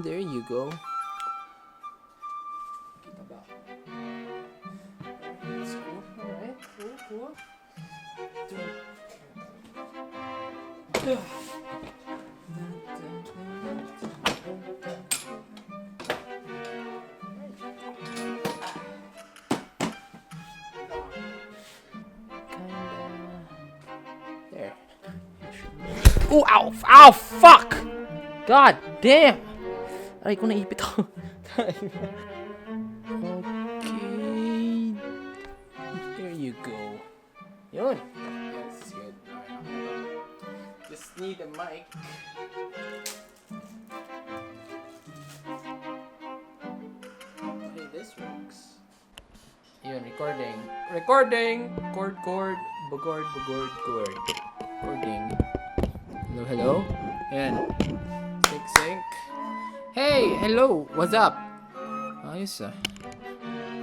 There you go. That's cool. Alright, cool. There. Oh, ow! Ow! Fuck! God damn! Aray ko, naipit ako. Okay. There you go. Yun. That's good. Just need a mic. Okay, this works. Yun, recording. Chord. Bugord. Recording. Hello. Yan. Sync. Hey, hello. What's up? Ayos ah.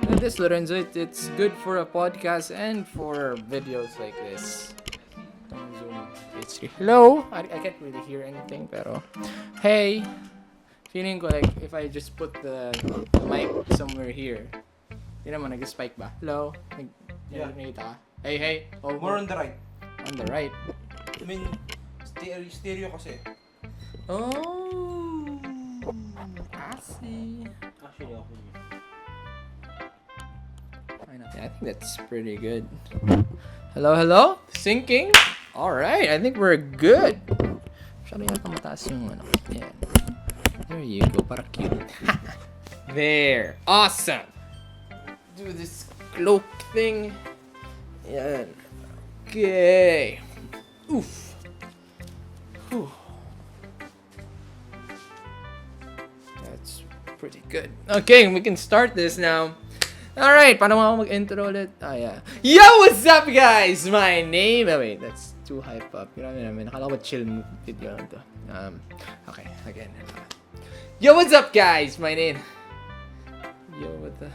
Look at this, Lorenzo. It's good for a podcast and for videos like this. Hello? I can't really hear anything, pero hey. Feeling ko like if I just put the mic somewhere here. Di naman, nag-spike ba? Hello? Nakita ka? Hey. Oh, More on the right. on the right. I mean, stereo kasi. Oh, I see. Actually, ako yun. Yeah, I think that's pretty good. Hello? Syncing? Alright, I think we're good. Masyado yata mataas yung ano. Yan. There you go, para cute. There. Awesome. Do this cloak thing. Yan. Okay. Oof. Whew. That's pretty good. Okay, we can start this now. Alright, paano mo ako mag-intro ulit? Yeah. Yo, what's up guys? My name... Oh, wait, that's too hype up. Grabe namin. Nakala ko chill video lang to. Okay, again. Yo, what's up guys? My name... Yo, what the...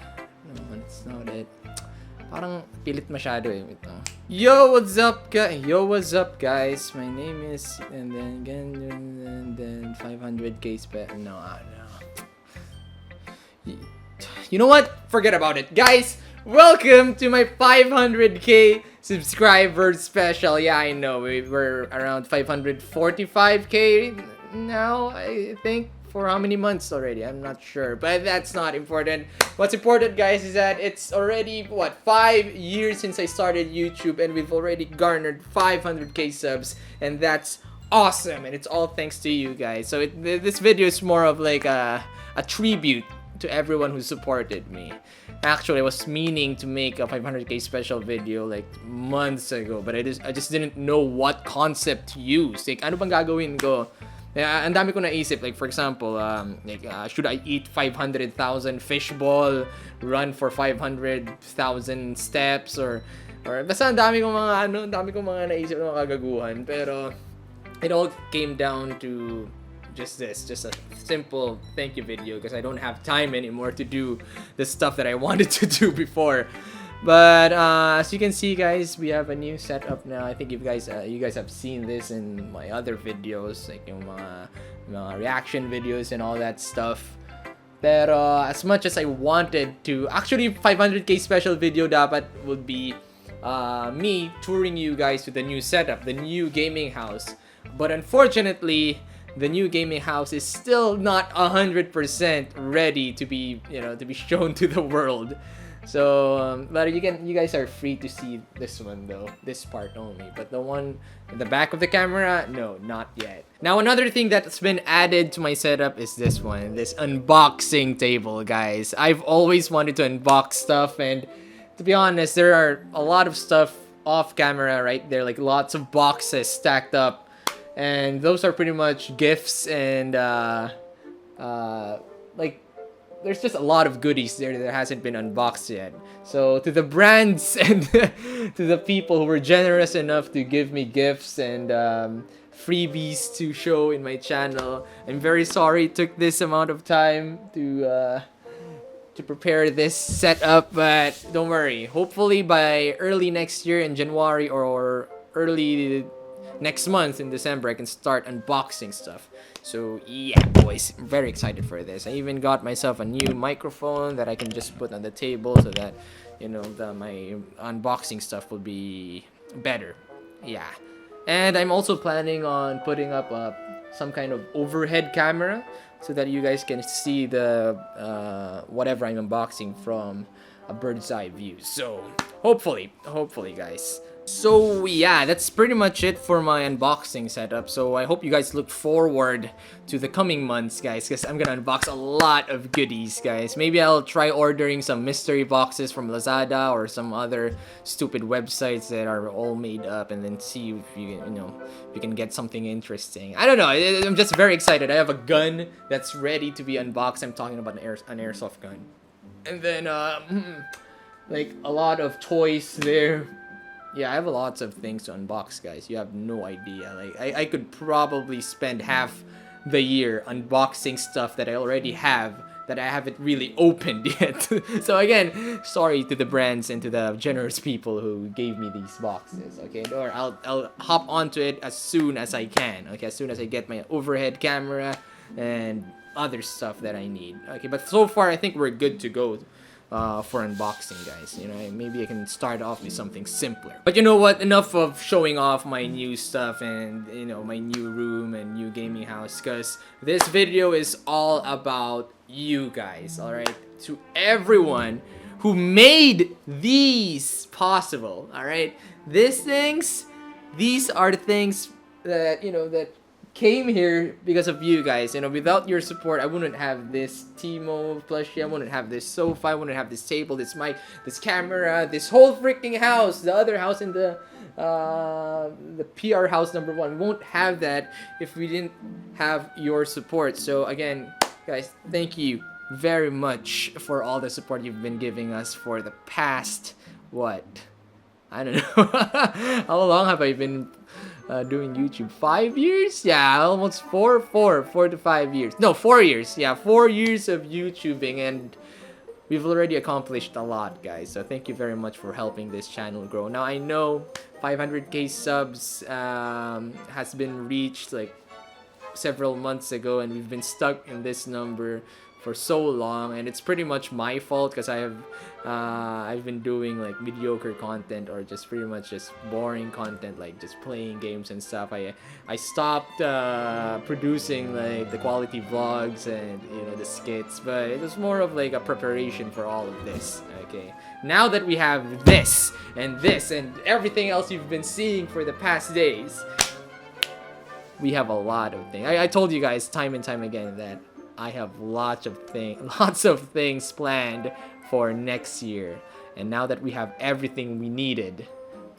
No, it's not it. Parang pilit masyado eh. Yo, what's up guys? My name is... And then again, and then 500k spent. No. You know what? Forget about it. Guys, welcome to my 500k subscribers special. Yeah, I know. We're around 545k now, I think. For how many months already? I'm not sure. But that's not important. What's important, guys, is that it's already, 5 years since I started YouTube. And we've already garnered 500k subs. And that's awesome. And it's all thanks to you guys. So this video is more of like a tribute to everyone who supported me. Actually, I was meaning to make a 500k special video like months ago, but I just didn't know what concept to use. Like, ano bang gagawin ko? Ang dami ko naisip. Like, for example, should I eat 500,000 fishball, run for 500,000 steps, or basta ang dami kong mga naisip na mga kagaguhan. Pero it all came down to just a simple thank you video because I don't have time anymore to do the stuff that I wanted to do before. But as you can see, guys, we have a new setup now. I think you guys have seen this in my other videos, like yung mga reaction videos and all that stuff. Pero as much as I wanted to, actually 500k special video dapat would be me touring you guys with the new setup, the new gaming house. But unfortunately, the new gaming house is still not 100% ready to be, to be shown to the world. So, but you guys are free to see this one though, this part only. But the one in the back of the camera, no, not yet. Now, another thing that's been added to my setup is this one, this unboxing table, guys. I've always wanted to unbox stuff, and to be honest, there are a lot of stuff off camera right there, like lots of boxes stacked up. And those are pretty much gifts and like there's just a lot of goodies there that hasn't been unboxed yet. So to the brands and to the people who were generous enough to give me gifts and freebies to show in my channel, I'm very sorry it took this amount of time to prepare this setup, but don't worry. Hopefully by early next year in January or early next month in December I can start unboxing stuff. So yeah, boys, I'm very excited for this. I even got myself a new microphone that I can just put on the table so that, you know, my unboxing stuff will be better. Yeah. And I'm also planning on putting up some kind of overhead camera so that you guys can see the whatever I'm unboxing from a bird's eye view. So hopefully guys. So yeah, that's pretty much it for my unboxing setup. So I hope you guys look forward to the coming months, guys, because I'm gonna unbox a lot of goodies, guys. Maybe I'll try ordering some mystery boxes from Lazada or some other stupid websites that are all made up, and then see if you if you can get something interesting. I don't know. I'm just very excited. I have a gun that's ready to be unboxed. I'm talking about an airsoft gun, and then like a lot of toys there. Yeah, I have lots of things to unbox, guys. You have no idea. Like, I could probably spend half the year unboxing stuff that I already have that I haven't really opened yet. So again, sorry to the brands and to the generous people who gave me these boxes, okay? Or I'll hop onto it as soon as I can, okay? As soon as I get my overhead camera and other stuff that I need, okay? But so far, I think we're good to go for unboxing, guys. You know, maybe I can start off with something simpler. But you know what? Enough of showing off my new stuff and, you know, my new room and new gaming house, because this video is all about you guys, alright? To everyone who made these possible, alright? These are the things that, you know, that came here because of you guys. You know, without your support, I wouldn't have this Timo plushie, I wouldn't have this sofa, I wouldn't have this table, this mic, this camera, this whole freaking house, the other house in the PR house #1. We won't have that if we didn't have your support. So again, guys, thank you very much for all the support you've been giving us for the past, what? I don't know. How long have I been doing YouTube? 5 years? Yeah, almost 4 to 5 years. No, 4 years. Yeah, 4 years of YouTubing, and we've already accomplished a lot, guys. So thank you very much for helping this channel grow. Now I know 500k subs has been reached like several months ago, and we've been stuck in this number for so long, and it's pretty much my fault because I've been doing like mediocre content, or just pretty much just boring content, like just playing games and stuff. I stopped producing like the quality vlogs and, you know, the skits, but it was more of like a preparation for all of this. Okay, now that we have this and everything else you've been seeing for the past days, we have a lot of things. I told you guys time and time again that I have lots of things planned for next year. And now that we have everything we needed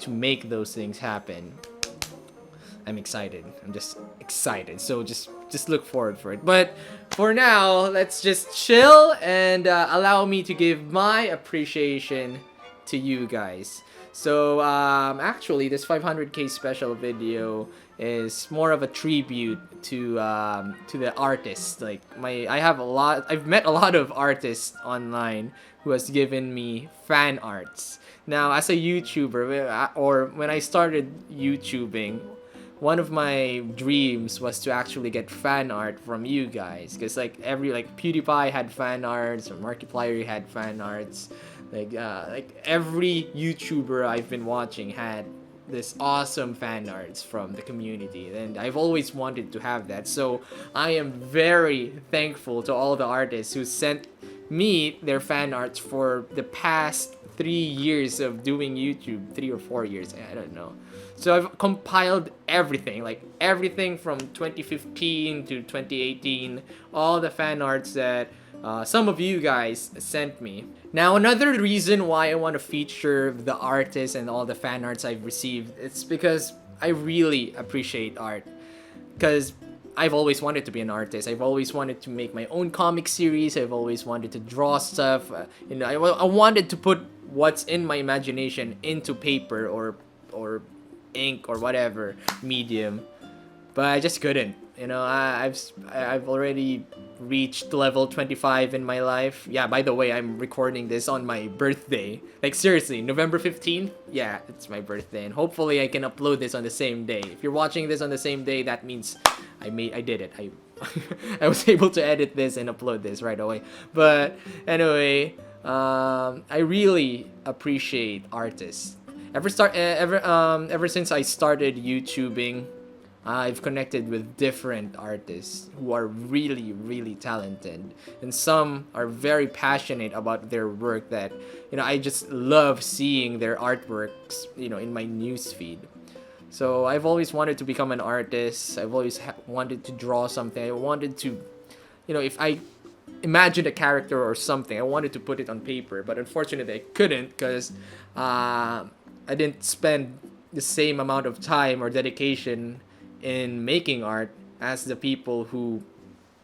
to make those things happen, I'm excited. I'm just excited. So just look forward for it. But for now, let's just chill and allow me to give my appreciation to you guys. So actually, this 500k special video is more of a tribute to the artists. Like I've met a lot of artists online who has given me fan arts. Now, as a YouTuber, or when I started YouTubing, one of my dreams was to actually get fan art from you guys, because like Pewdiepie had fan arts, or Markiplier had fan arts. Like every YouTuber I've been watching had this awesome fan arts from the community, and I've always wanted to have that. So I am very thankful to all the artists who sent me their fan arts for the past 3 years of doing YouTube. 3 or 4 years, I don't know. So I've compiled everything, like everything from 2015 to 2018, all the fan arts that some of you guys sent me. Now, another reason why I want to feature the artists and all the fan arts I've received, it's because I really appreciate art. Because I've always wanted to be an artist. I've always wanted to make my own comic series. I've always wanted to draw stuff. You know, I wanted to put what's in my imagination into paper or ink or whatever medium. But I just couldn't. You know, I've already reached level 25 in my life. Yeah, by the way, I'm recording this on my birthday. Like seriously, November 15th? Yeah, it's my birthday, and hopefully I can upload this on the same day. If you're watching this on the same day, that means I did it. I was able to edit this and upload this right away. But anyway, I really appreciate artists. Ever since I started YouTubing, I've connected with different artists who are really, really talented, and some are very passionate about their work that, I just love seeing their artworks, in my newsfeed. So I've always wanted to become an artist. I've always wanted to draw something. I wanted to, if I imagined a character or something, I wanted to put it on paper, but unfortunately I couldn't because I didn't spend the same amount of time or dedication in making art as the people who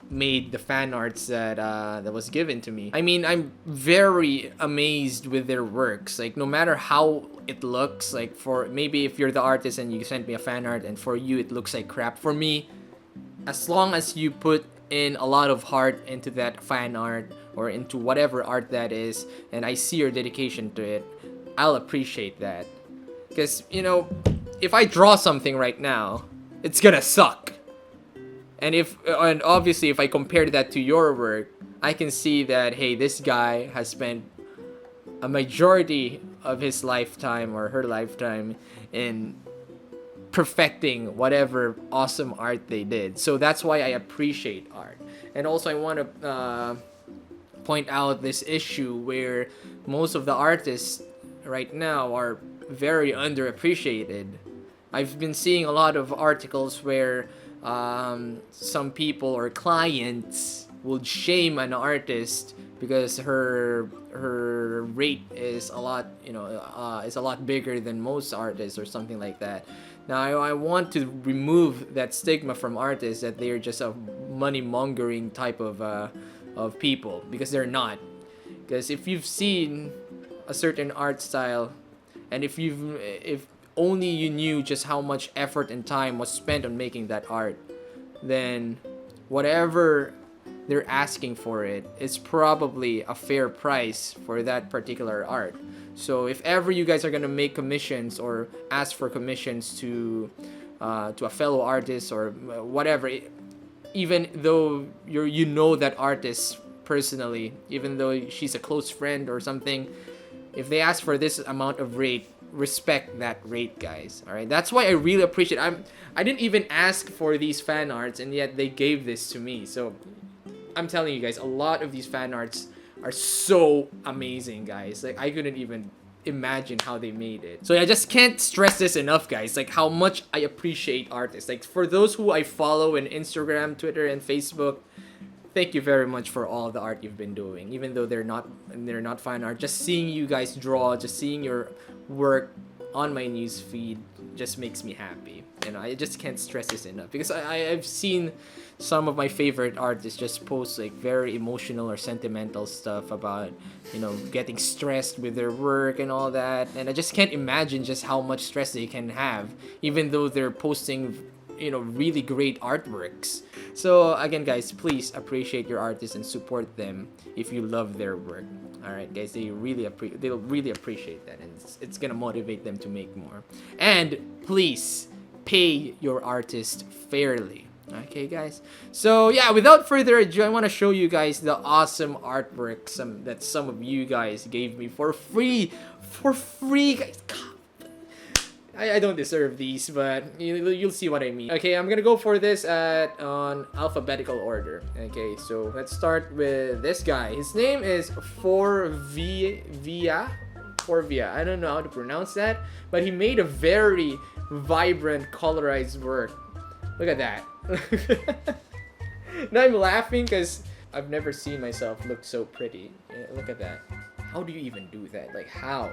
made the fan arts that was given to me. I mean, I'm very amazed with their works. Like, no matter how it looks, like, for maybe if you're the artist and you sent me a fan art and for you it looks like crap, for me, as long as you put in a lot of heart into that fan art or into whatever art that is, and I see your dedication to it, I'll appreciate that. Because, if I draw something right now, it's gonna suck. And obviously if I compare that to your work, I can see that, hey, this guy has spent a majority of his lifetime or her lifetime in perfecting whatever awesome art they did. So that's why I appreciate art. And also I want to point out this isse where most of the artists right now are very underappreciated. I've been seeing a lot of articles where some people or clients would shame an artist because her rate is a lot bigger than most artists or something like that. Now I want to remove that stigma from artists that they're just a money mongering type of people, because they're not. Because if you've seen a certain art style, and if only you knew just how much effort and time was spent on making that art, then whatever they're asking for it is probably a fair price for that particular art. So if ever you guys are gonna make commissions or ask for commissions to a fellow artist or whatever, even though that artist personally, even though she's a close friend or something, if they ask for this amount of rate, respect that rate, guys. All right, that's why I really appreciate. I didn't even ask for these fan arts, and yet they gave this to me. So I'm telling you guys, a lot of these fan arts are so amazing, guys. Like, I couldn't even imagine how they made it. So I just can't stress this enough, guys, like how much I appreciate artists. Like, for those who I follow in Instagram, Twitter, and Facebook, thank you very much for all the art you've been doing. Even though they're not fan art, just seeing you guys draw, just seeing your work on my news feed just makes me happy. I just can't stress this enough, because I've seen some of my favorite artists just post like very emotional or sentimental stuff about getting stressed with their work and all that, and I just can't imagine just how much stress they can have, even though they're posting really great artworks. So again, guys, please appreciate your artists and support them if you love their work. All right, guys, they'll really appreciate that, and it's gonna motivate them to make more. And please pay your artist fairly. Okay, guys. So yeah, without further ado, I want to show you guys the awesome artwork that some of you guys gave me for free. Guys. I don't deserve these, but you'll see what I mean. Okay, I'm gonna go for this on alphabetical order. Okay, so let's start with this guy. His name is Forvia. I don't know how to pronounce that, but he made a very vibrant, colorized work. Look at that. Now I'm laughing because I've never seen myself look so pretty. Look at that. How do you even do that? Like, how?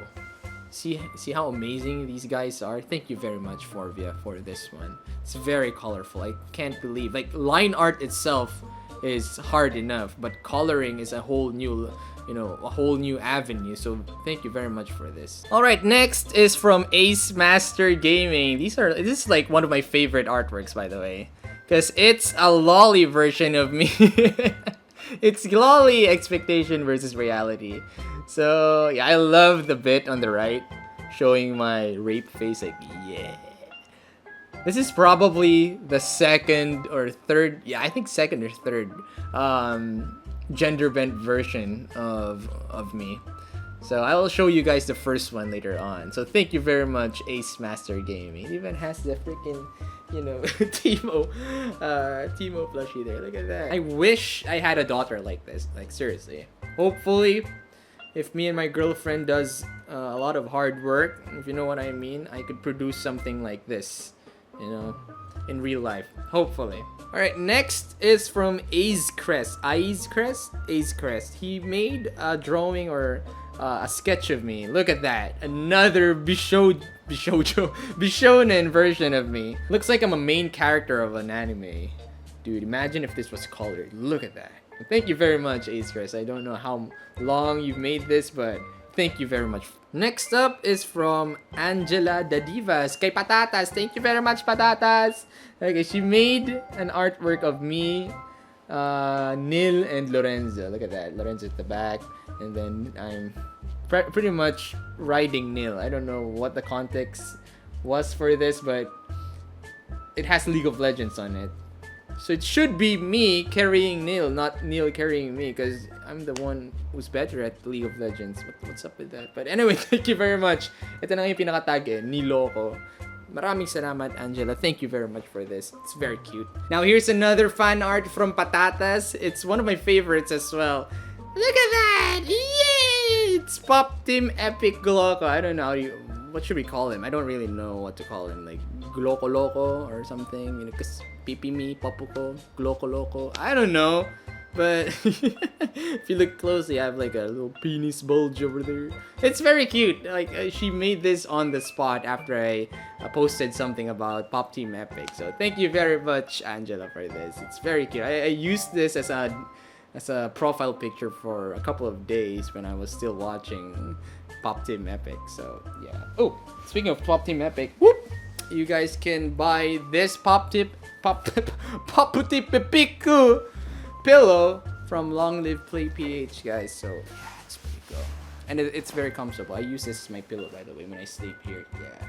See how amazing these guys are? Thank you very much, Forvia, for this one. It's very colorful. I can't believe, like, line art itself is hard enough, but coloring is a whole new avenue. So thank you very much for this. All right, next is from Ace Master Gaming. This is like one of my favorite artworks, by the way, Because it's a lolly version of me. It's lolly expectation versus reality. So, yeah, I love the bit on the right showing my rape face. Like, yeah. This is probably the second or third, yeah, I think second or third gender bent version of me. So I will show you guys the first one later on. So thank you very much, Ace Master Gaming. It even has the freaking, you know, Timo plushie there. Look at that. I wish I had a daughter like this. Like, seriously. Hopefully, if me and my girlfriend does a lot of hard work, if you know what I mean, I could produce something like this, you know, in real life. Hopefully. Alright, next is from Ace Crest. Ace Crest. He made a drawing or a sketch of me. Look at that. Another Bishonen version of me. Looks like I'm a main character of an anime. Dude, imagine if this was colored. Look at that. Thank you very much, Ace Chris. I don't know how long you've made this, but thank you very much. Next up is from Angela the Divas. Kay Patatas. Thank you very much, Patatas. Okay, she made an artwork of me, Nil, and Lorenzo. Look at that. Lorenzo at the back. And then I'm pretty much riding Nil. I don't know what the context was for this, but it has League of Legends on it. So it should be me carrying Nil, not Nil carrying me, because I'm the one who's better at League of Legends. What's up with that? But anyway, thank you very much. Ito na yung pinakatag eh, ni GLOCO. Maraming salamat, Angela. Thank you very much for this. It's very cute. Now here's another fan art from Patatas. It's one of my favorites as well. Look at that! Yay! It's Pop Team Epic GLOCO. I don't know what should we call him? I don't really know what to call him. Like GLOCO Loco or something. You know, cause Pipi Me, Papuko, GLOCO Loco. I don't know. But if you look closely, I have like a little penis bulge over there. It's very cute. Like she made this on the spot after I posted something about Pop Team Epic. So thank you very much, Angela, for this. It's very cute. I used this as a profile picture for a couple of days when I was still watching Pop Team Epic. So yeah. Oh, speaking of Pop Team Epic, whoop! You guys can buy this Poputip Piku pillow from Long Live Play PH, guys. So yeah, it's pretty cool, and it's very comfortable. I use this as my pillow, by the way, when I sleep here. Yeah.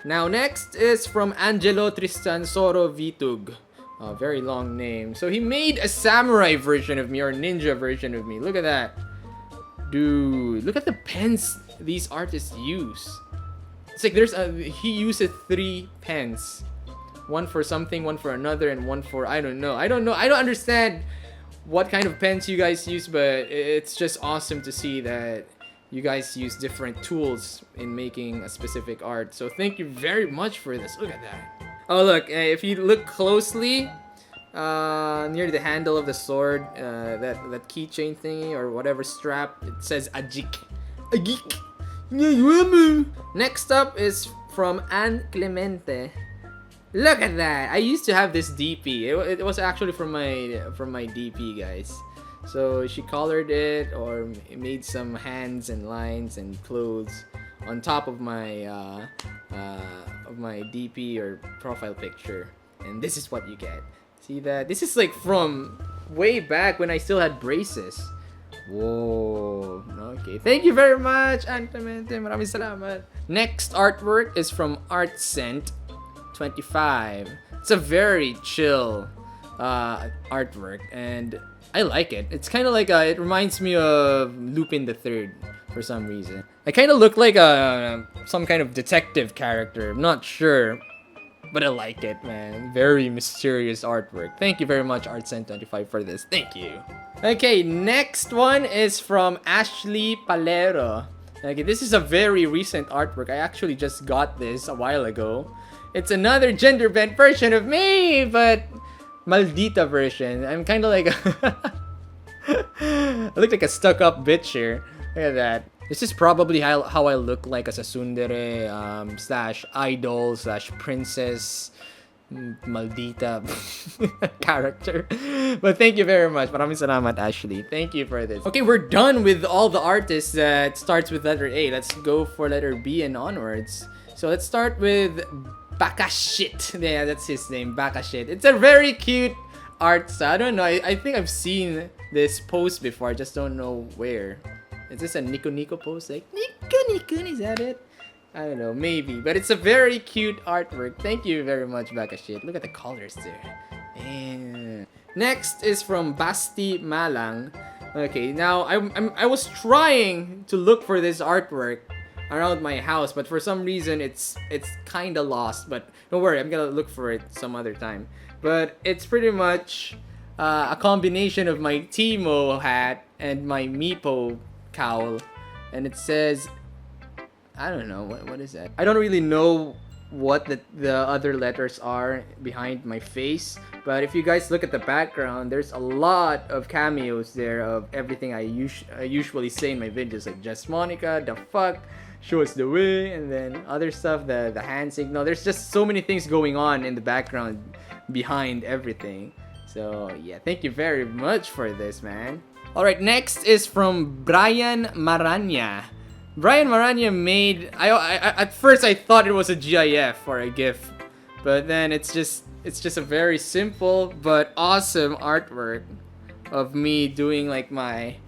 Now next is from Angelo Tristan Soro Vitug. A very long name. So he made a samurai version of me, or ninja version of me. Look at that. Dude, look at the pens these artists use. It's like he uses 3 pens. One for something, one for another, and one for, I don't know. I don't understand what kind of pens you guys use, but it's just awesome to see that you guys use different tools in making a specific art. So thank you very much for this. Look at that. Oh look, if you look closely, near the handle of the sword, that keychain thingy or whatever strap, it says Ajik. Ajik. Next up is from Anne Clemente. Look at that! I used to have this DP. It was actually from my DP, guys. So she colored it or made some hands and lines and clothes on top of my DP or profile picture, and this is what you get. See that? This is like from way back when I still had braces. Whoa. Okay. Thank you very much, Antomente. Maraming salamat. Next artwork is from ArtScent25. It's a very chill artwork, and I like it. It's kind of like it reminds me of Lupin the Third for some reason. I kind of look like some kind of detective character. I'm not sure, but I like it, man. Very mysterious artwork. Thank you very much, ArtScent25, for this. Thank you. Okay, next one is from Ashley Palero. Okay, this is a very recent artwork. I actually just got this a while ago. It's another gender bent version of me, but maldita version. I'm kind of like I look like a stuck-up bitch here. Look at that. This is probably how I look like as a tsundere slash idol slash princess maldita character. But thank you very much. Maraming salamat, Ashley. Thank you for this. Okay, we're done with all the artists that starts with letter A. Let's go for letter B and onwards. So let's start with Bakashit. Yeah, that's his name, Bakashit. It's a very cute art style. I don't know. I think I've seen this post before. I just don't know where. Is this a Nico Nico post? Like, Nico Nico, is that it? I don't know, maybe. But it's a very cute artwork. Thank you very much, Bakashit. Look at the colors there. And next is from Basti Malang. Okay, now I was trying to look for this artwork around my house, but for some reason it's kind of lost. But don't worry, I'm gonna look for it some other time. But it's pretty much a combination of my Timo hat and my Meepo cowl, and it says, I don't know what is that. I don't really know what the other letters are behind my face, but if you guys look at the background, there's a lot of cameos there of everything I usually say in my videos, like Just Monica, the fuck, show us the way, and then other stuff, the hand signal. There's just so many things going on in the background behind everything. So yeah, thank you very much for this, man. Alright, next is from Brian Maranya. Brian Maranya made, I at first I thought it was a GIF or a GIF, but then it's just a very simple but awesome artwork of me doing like my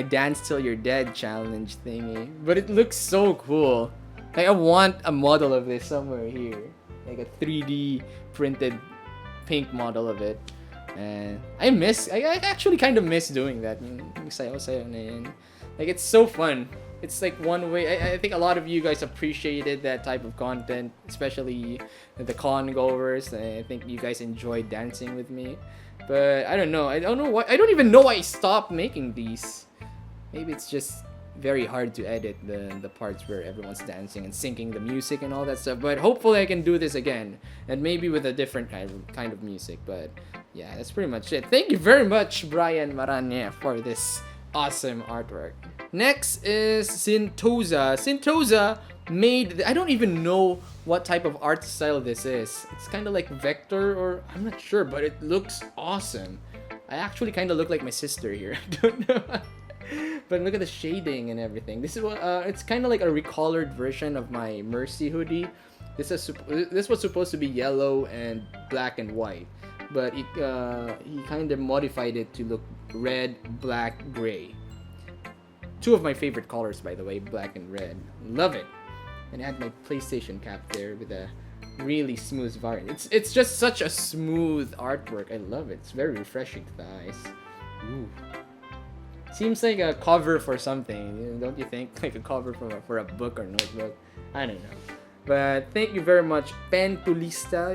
Dance Till You're Dead challenge thingy. But it looks so cool. Like, I want a model of this somewhere here, like a 3D printed pink model of it. And I actually kind of miss doing that. Like, it's so fun. It's like one way. I think a lot of you guys appreciated that type of content, especially the con goers. I think you guys enjoyed dancing with me. But I don't know. I don't even know why I stopped making these. Maybe it's just very hard to edit the parts where everyone's dancing and syncing the music and all that stuff. But hopefully I can do this again, and maybe with a different kind of music. But yeah, that's pretty much it. Thank you very much, Brian Maranya, for this awesome artwork. Next is Sintoza. Sintoza made, I don't even know what type of art style this is. It's kind of like vector, or I'm not sure, but it looks awesome. I actually kind of look like my sister here. I don't know. But look at the shading and everything. This is what it's kind of like a recolored version of my Mercy hoodie. This was supposed to be yellow and black and white, but he kind of modified it to look red, black, gray. Two of my favorite colors, by the way, black and red. Love it. And I had my PlayStation cap there with a really smooth variant. It's just such a smooth artwork. I love it. It's very refreshing to the eyes. Ooh. Seems like a cover for something, don't you think? Like a cover for a book or notebook. I don't know. But thank you very much, Pentulista.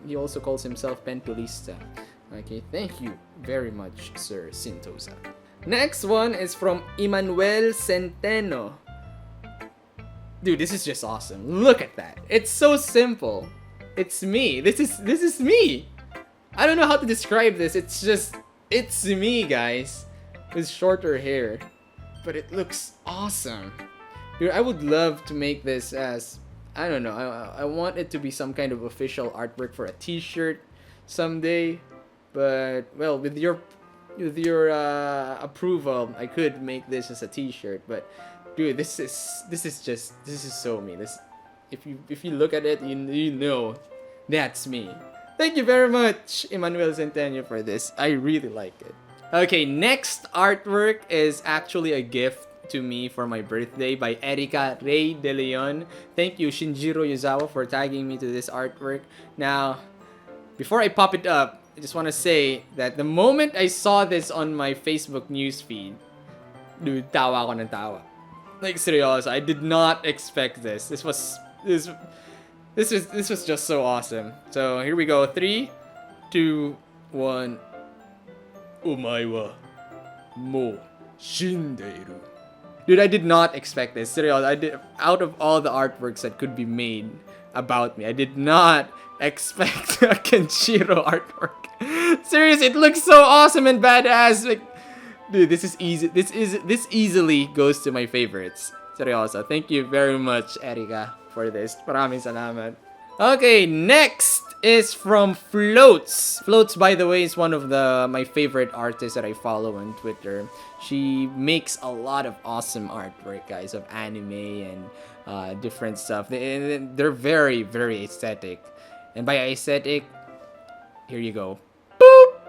He also calls himself Pentulista. Okay, thank you very much, Sir Sintoza. Next one is from Emmanuel Centeno. Dude, this is just awesome. Look at that. It's so simple. It's me. This is me. I don't know how to describe this. It's me, guys. With shorter hair. But it looks awesome. Dude, I would love to make this as, I don't know, I want it to be some kind of official artwork for a t-shirt someday. But, well, with your approval, I could make this as a t-shirt. But dude, this is so me. If you look at it, you know that's me. Thank you very much, Emmanuel Centeno, for this. I really like it. Okay, next artwork is actually a gift to me for my birthday by Erika Rey De Leon. Thank you, Shinjiro Yuzawa, for tagging me to this artwork. Now, before I pop it up, I just want to say that the moment I saw this on my Facebook newsfeed, dude, tawa ako ng tawa. Like, seryoso, I did not expect this. This was just so awesome. So here we go. 3, 2, 1. Omae wa mo shindeiru. Dude, I did not expect this. Seriously, out of all the artworks that could be made about me, I did not expect a Kenshiro artwork. Seriously, it looks so awesome and badass. Like, dude, this is easy. This easily goes to my favorites. Seryoso, thank you very much, Erika, for this. Maraming salamat. Okay, next is from Floats. Floats, by the way, is one of my favorite artists that I follow on Twitter. She makes a lot of awesome artwork, guys, of anime and different stuff. They're very, very aesthetic. And by aesthetic, here you go. Boop!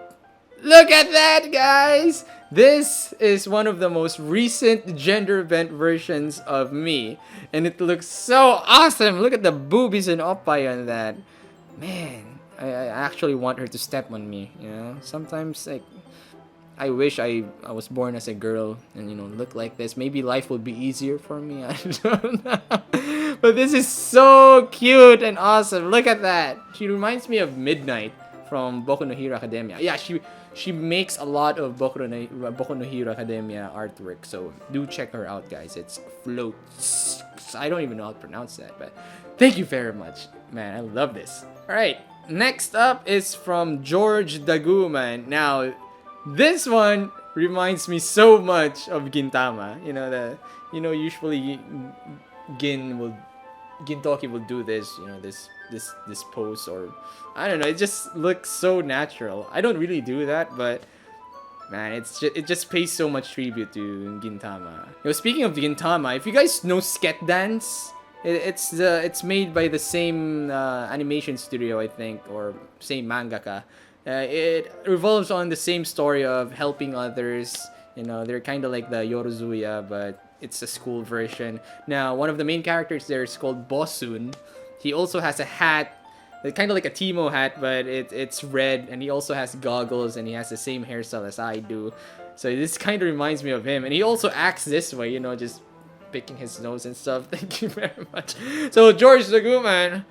Look at that, guys! This is one of the most recent gender bent versions of me. And it looks so awesome! Look at the boobies and oppai on that. Man, I actually want her to step on me, you know? Sometimes, like, I wish I was born as a girl and, you know, look like this. Maybe life would be easier for me. I don't know. But this is so cute and awesome. Look at that. She reminds me of Midnight from Boku no Hero Academia. Yeah, she makes a lot of Boku no Hero Academia artwork. So do check her out, guys. It's Floats. I don't even know how to pronounce that, but thank you very much. Man, I love this. Alright, next up is from George Daguman. Now, this one reminds me so much of Gintama. Usually Gintoki will do this, this pose, or I don't know, it just looks so natural. I don't really do that, but man, it just pays so much tribute to Gintama. Speaking of Gintama, if you guys know Sket Dance, it's made by the same animation studio, I think, or same mangaka. It revolves on the same story of helping others. They're kind of like the Yorozuya, but it's a school version. Now, one of the main characters there is called Bosun. He also has a hat, kind of like a Timo hat, but it's red, and he also has goggles, and he has the same hairstyle as I do. So this kind of reminds me of him, and he also acts this way, just picking his nose and stuff. Thank you very much. So George Daguman,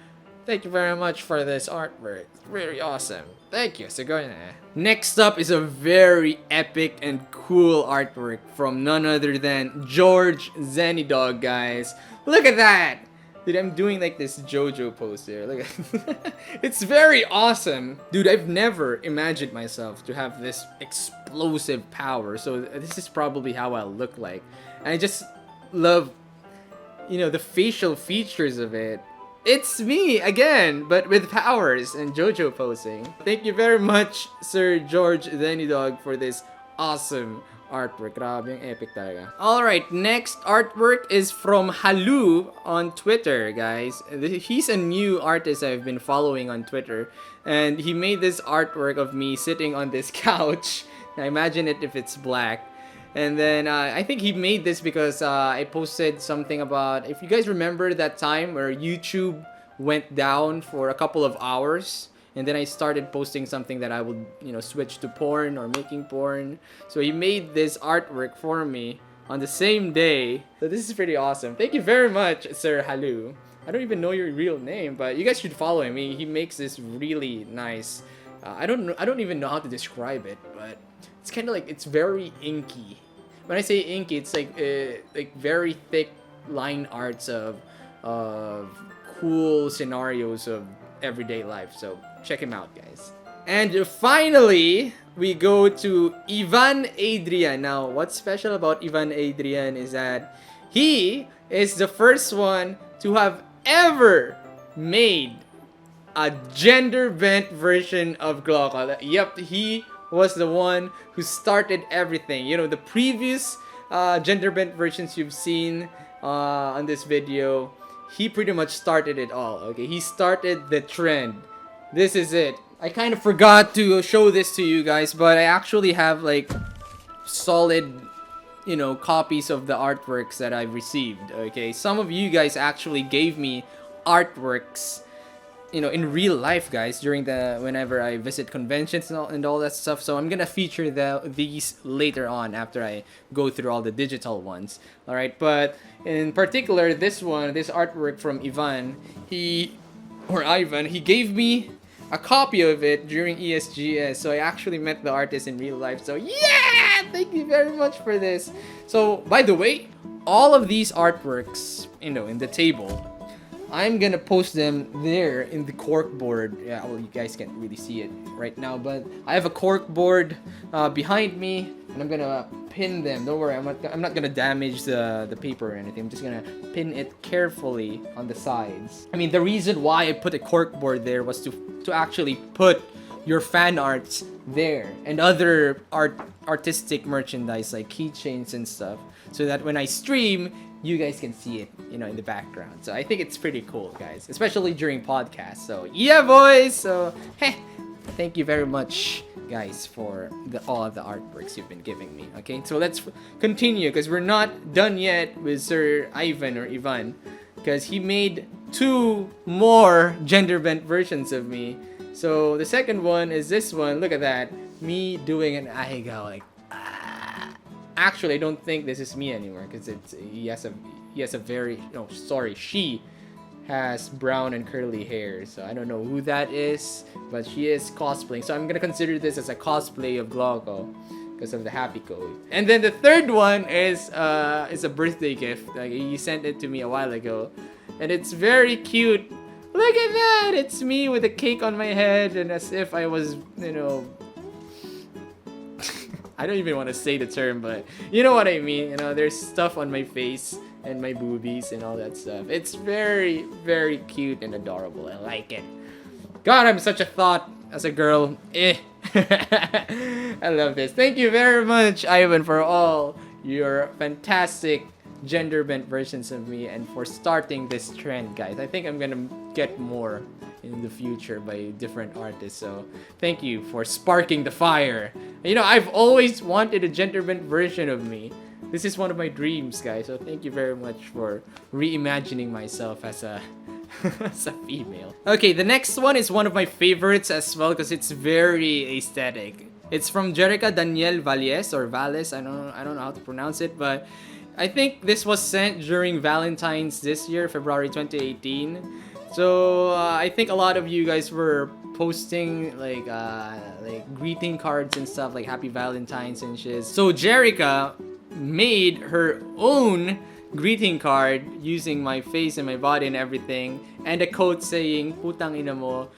thank you very much for this artwork. Very awesome. Thank you. So go ahead. Next up is a very epic and cool artwork from none other than George Zenidog, guys. Look at that! Dude, I'm doing like this JoJo pose here. Look at it's very awesome. Dude, I've never imagined myself to have this explosive power. So this is probably how I'll look like. And I just love, the facial features of it. It's me again, but with powers and JoJo posing. Thank you very much, Sir George Zenidog, for this awesome artwork. Grabe, yung epic talaga. Alright, next artwork is from Halu on Twitter, guys. He's a new artist I've been following on Twitter. And he made this artwork of me sitting on this couch. Now imagine it if it's black. And then I think he made this because I posted something about, if you guys remember that time where YouTube went down for a couple of hours, and then I started posting something that I would, switch to porn or making porn. So he made this artwork for me on the same day. So this is pretty awesome. Thank you very much, Sir Halu. I don't even know your real name, but you guys should follow him. He makes this really nice. I don't even know how to describe it, but it's kind of like, it's very inky. When I say inky, it's like very thick line arts of cool scenarios of everyday life. So check him out, guys. And finally, we go to Ivan Adrian. Now, what's special about Ivan Adrian is that he is the first one to have ever made a gender-bent version of GLOCO. Yep, he was the one who started everything. The previous gender-bent versions you've seen on this video, he pretty much started it all. Okay, he started the trend. This is it. I kind of forgot to show this to you guys, but I actually have like solid, copies of the artworks that I've received. Okay, some of you guys actually gave me artworks, in real life, guys, whenever I visit conventions and all that stuff. So I'm gonna feature these later on after I go through all the digital ones. All right, but in particular, this artwork from Ivan, Ivan, he gave me a copy of it during ESGS. So I actually met the artist in real life. So yeah, thank you very much for this. So by the way, all of these artworks, in the table, I'm gonna post them there in the cork board. Yeah, well, you guys can't really see it right now, but I have a cork board behind me, and I'm gonna pin them. Don't worry, I'm not gonna damage the paper or anything. I'm just gonna pin it carefully on the sides. I mean, the reason why I put a corkboard there was to actually put your fan arts there and other artistic merchandise like keychains and stuff, so that when I stream, you guys can see it, you know, in the background. So I think it's pretty cool, guys, especially during podcasts. So yeah, boys. So hey, thank you very much, guys, for all of the artworks you've been giving me. Okay, so let's continue because we're not done yet with Sir Ivan or Ivan, because he made 2 more gender bent versions of me. So the second one is this one. Look at that, me doing an ahigaw like. Actually, I don't think this is me anymore because he has a very she has brown and curly hair, so I don't know who that is, but she is cosplaying. So I'm gonna consider this as a cosplay of GLOCO because of the happy code. And then the third one is a birthday gift. Like, he sent it to me a while ago, and it's very cute. Look at that! It's me with a cake on my head, and as if I was, I don't even want to say the term, but you know what I mean. You know, there's stuff on my face and my boobies and all that stuff. It's very, very cute and adorable. I like it. God, I'm such a thought as a girl. I love this. Thank you very much, Ivan, for all your fantastic gender bent versions of me and for starting this trend, guys. I think I'm gonna get more in the future by different artists, so thank you for sparking the fire. You know, I've always wanted a gender bent version of me. This is one of my dreams, guys, so thank you very much for reimagining myself as a as a female. Okay, the next one is one of my favorites as well because it's very aesthetic. It's from Jerica Daniel Valles or Valles. I don't know how to pronounce it, but I think this was sent during Valentine's this year, February 2018. So I think a lot of you guys were posting like greeting cards and stuff, like Happy Valentine's and shit. So Jerica made her own greeting card using my face and my body and everything, and a quote saying "Putang ina mo,"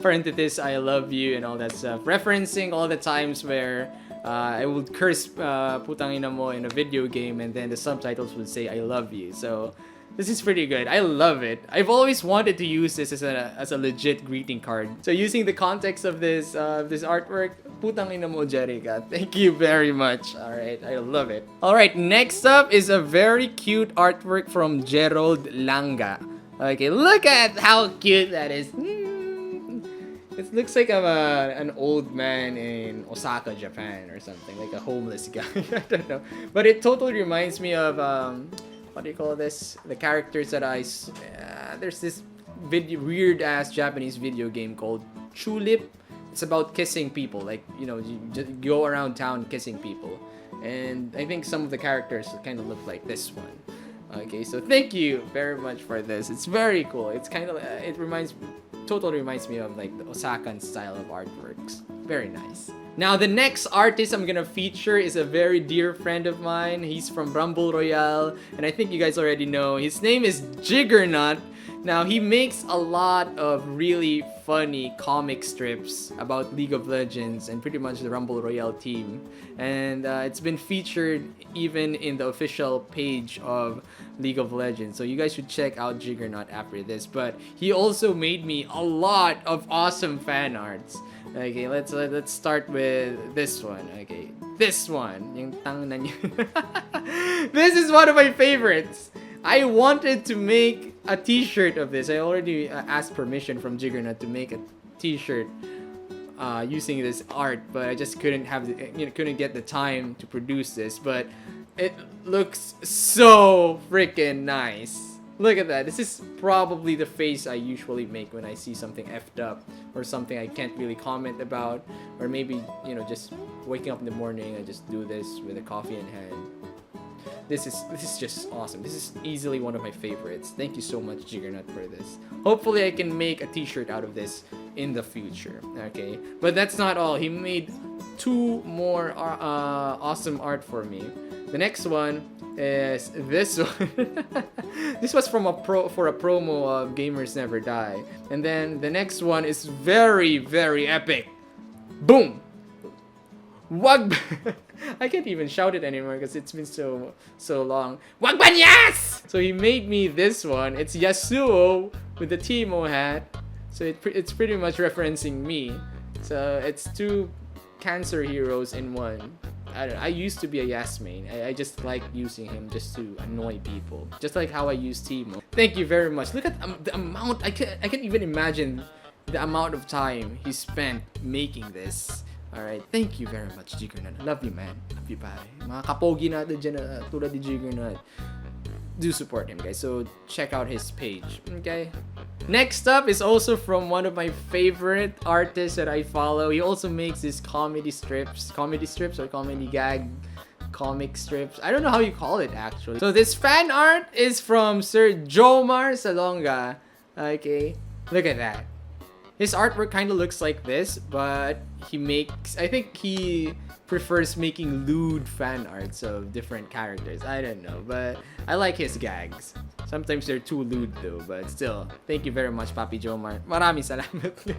parenthesis, I love you, and all that stuff, referencing all the times where I would curse "Putang ina mo" in a video game, and then the subtitles would say "I love you." So this is pretty good. I love it. I've always wanted to use this as a legit greeting card. So using the context of this artwork, putang ina mo, Jerica. Thank you very much. All right, I love it. All right, next up is a very cute artwork from Gerald Langa. Okay, look at how cute that is. It looks like I'm an old man in Osaka, Japan, or something, like a homeless guy. I don't know, but it totally reminds me of what do you call this? The characters that there's this weird ass Japanese video game called Tulip. It's about kissing people, like, you know, you just go around town kissing people. And I think some of the characters kind of look like this one. Okay, so thank you very much for this. It's very cool. It's kind of totally reminds me of like the Osakan style of artworks. Very nice. Now, the next artist I'm gonna feature is a very dear friend of mine. He's from Rumble Royale, and I think you guys already know. His name is Jiggernaut. Now, he makes a lot of really funny comic strips about League of Legends and pretty much the Rumble Royale team. And it's been featured even in the official page of League of Legends. So you guys should check out Jiggernaut after this. But he also made me a lot of awesome fan arts. Okay, let's start with this one. Okay, this one. Yung tang na niya. This is one of my favorites. I wanted to make a t-shirt of this. I already asked permission from Jiggernaut to make a t-shirt using this art, but I just couldn't get the time to produce this. But it looks so freaking nice. Look at that. This is probably the face I usually make when I see something effed up or something I can't really comment about, or maybe, you know, just waking up in the morning, I just do this with a coffee in hand. This is just awesome. This is easily one of my favorites. Thank you so much, Jiggernaut, for this. Hopefully I can make a t-shirt out of this in the future. Okay, but that's not all. He made 2 more awesome art for me. The next one is this one. This was from a promo of Gamers Never Die. And then the next one is very, very epic. Boom! Wag. I can't even shout it anymore because it's been so long. Wagbanyas! So he made me this one. It's Yasuo with the Teemo hat. So it's pretty much referencing me. So it's two cancer heroes in one. I used to be a Yas main. I just like using him just to annoy people. Just like how I use Teemo. Thank you very much. Look at the amount. I can't even imagine the amount of time he spent making this. Alright, thank you very much, Jiggernut. Love you, man. Love you, pare. Mga kapogi natin dyan tulad ni Jiggernut. Do support him, guys. So, check out his page. Okay? Next up is also from one of my favorite artists that I follow. He also makes these comedy strips. Comedy strips or comedy gag comic strips. I don't know how you call it, actually. So, this fan art is from Sir Jomar Salonga. Okay? Look at that. His artwork kind of looks like this, but I think he prefers making lewd fan arts of different characters. I don't know, but I like his gags. Sometimes they're too lewd though, but still, thank you very much, Papi Jomar. Maraming salamat.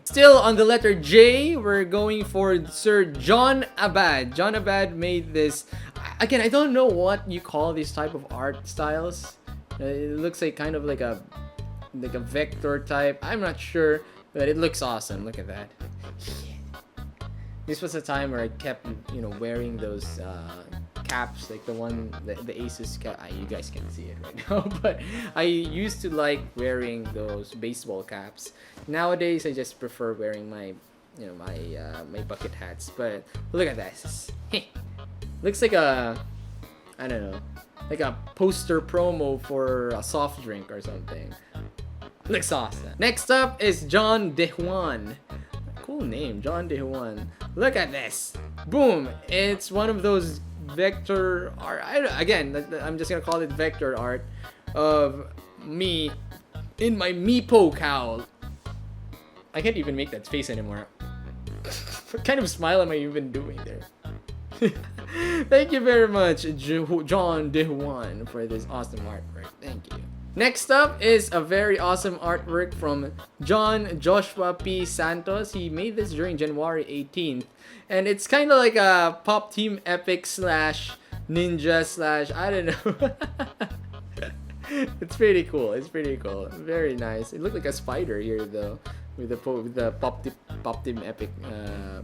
Still on the letter J, we're going for Sir John Abad. John Abad made this. Again, I don't know what you call these type of art styles. It looks like kind of like a vector type. I'm not sure. But it looks awesome. Look at that. This was a time where I kept, wearing those caps, like the Asus cap. You guys can't see it right now, but I used to like wearing those baseball caps. Nowadays, I just prefer wearing my bucket hats. But look at this. Looks like I don't know, like a poster promo for a soft drink or something. Looks awesome. Next up is John DeJuan. Cool name, John DeJuan. Look at this. Boom. It's one of those vector art. Again, I'm just gonna call it vector art of me in my Meepo cowl. I can't even make that face anymore. What kind of smile am I even doing there? Thank you very much, John DeJuan, for this awesome artwork. Thank you. Next up is a very awesome artwork from John Joshua P. Santos. He made this during January 18th. And it's kind of like a Pop Team Epic / Ninja / I don't know. It's pretty cool. It's pretty cool. Very nice. It looked like a spider here though, with the Pop Team Epic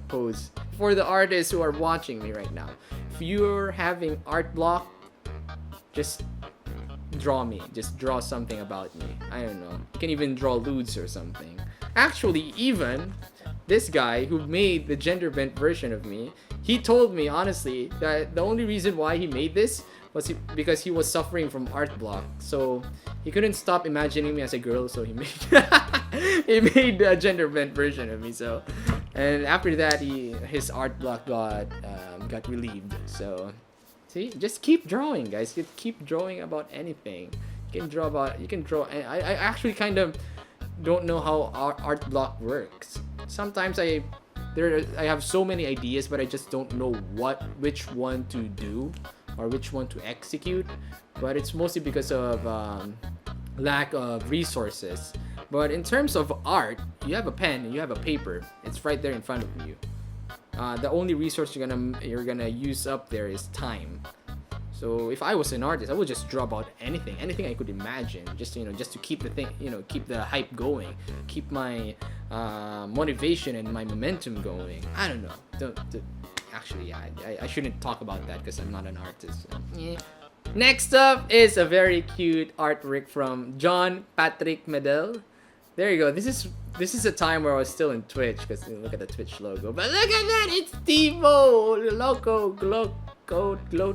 pose. For the artists who are watching me right now, if you're having art block, just draw me. Just draw something about me. I don't know. You can even draw lewds or something. Actually, even this guy who made the gender bent version of me, he told me honestly that the only reason why he made this was because he was suffering from art block. So he couldn't stop imagining me as a girl, so he made a gender bent version of me. So, and after that, his art block got relieved. So. See, just keep drawing, guys. Keep drawing about anything. You can draw. I actually kind of don't know how art block works. Sometimes I have so many ideas, but I just don't know which one to do or which one to execute. But it's mostly because of lack of resources. But in terms of art, you have a pen and you have a paper. It's right there in front of you. The only resource you're gonna use up there is time. So if I was an artist, I would just draw about anything I could imagine, just to keep the thing, keep the hype going, keep my motivation and my momentum going. I don't know. Actually, I shouldn't talk about that because I'm not an artist. So, yeah. Next up is a very cute artwork from John Patrick Medel. There you go. This is a time where I was still in Twitch, because look at the Twitch logo. But look at that, it's Teemo, GLOCO,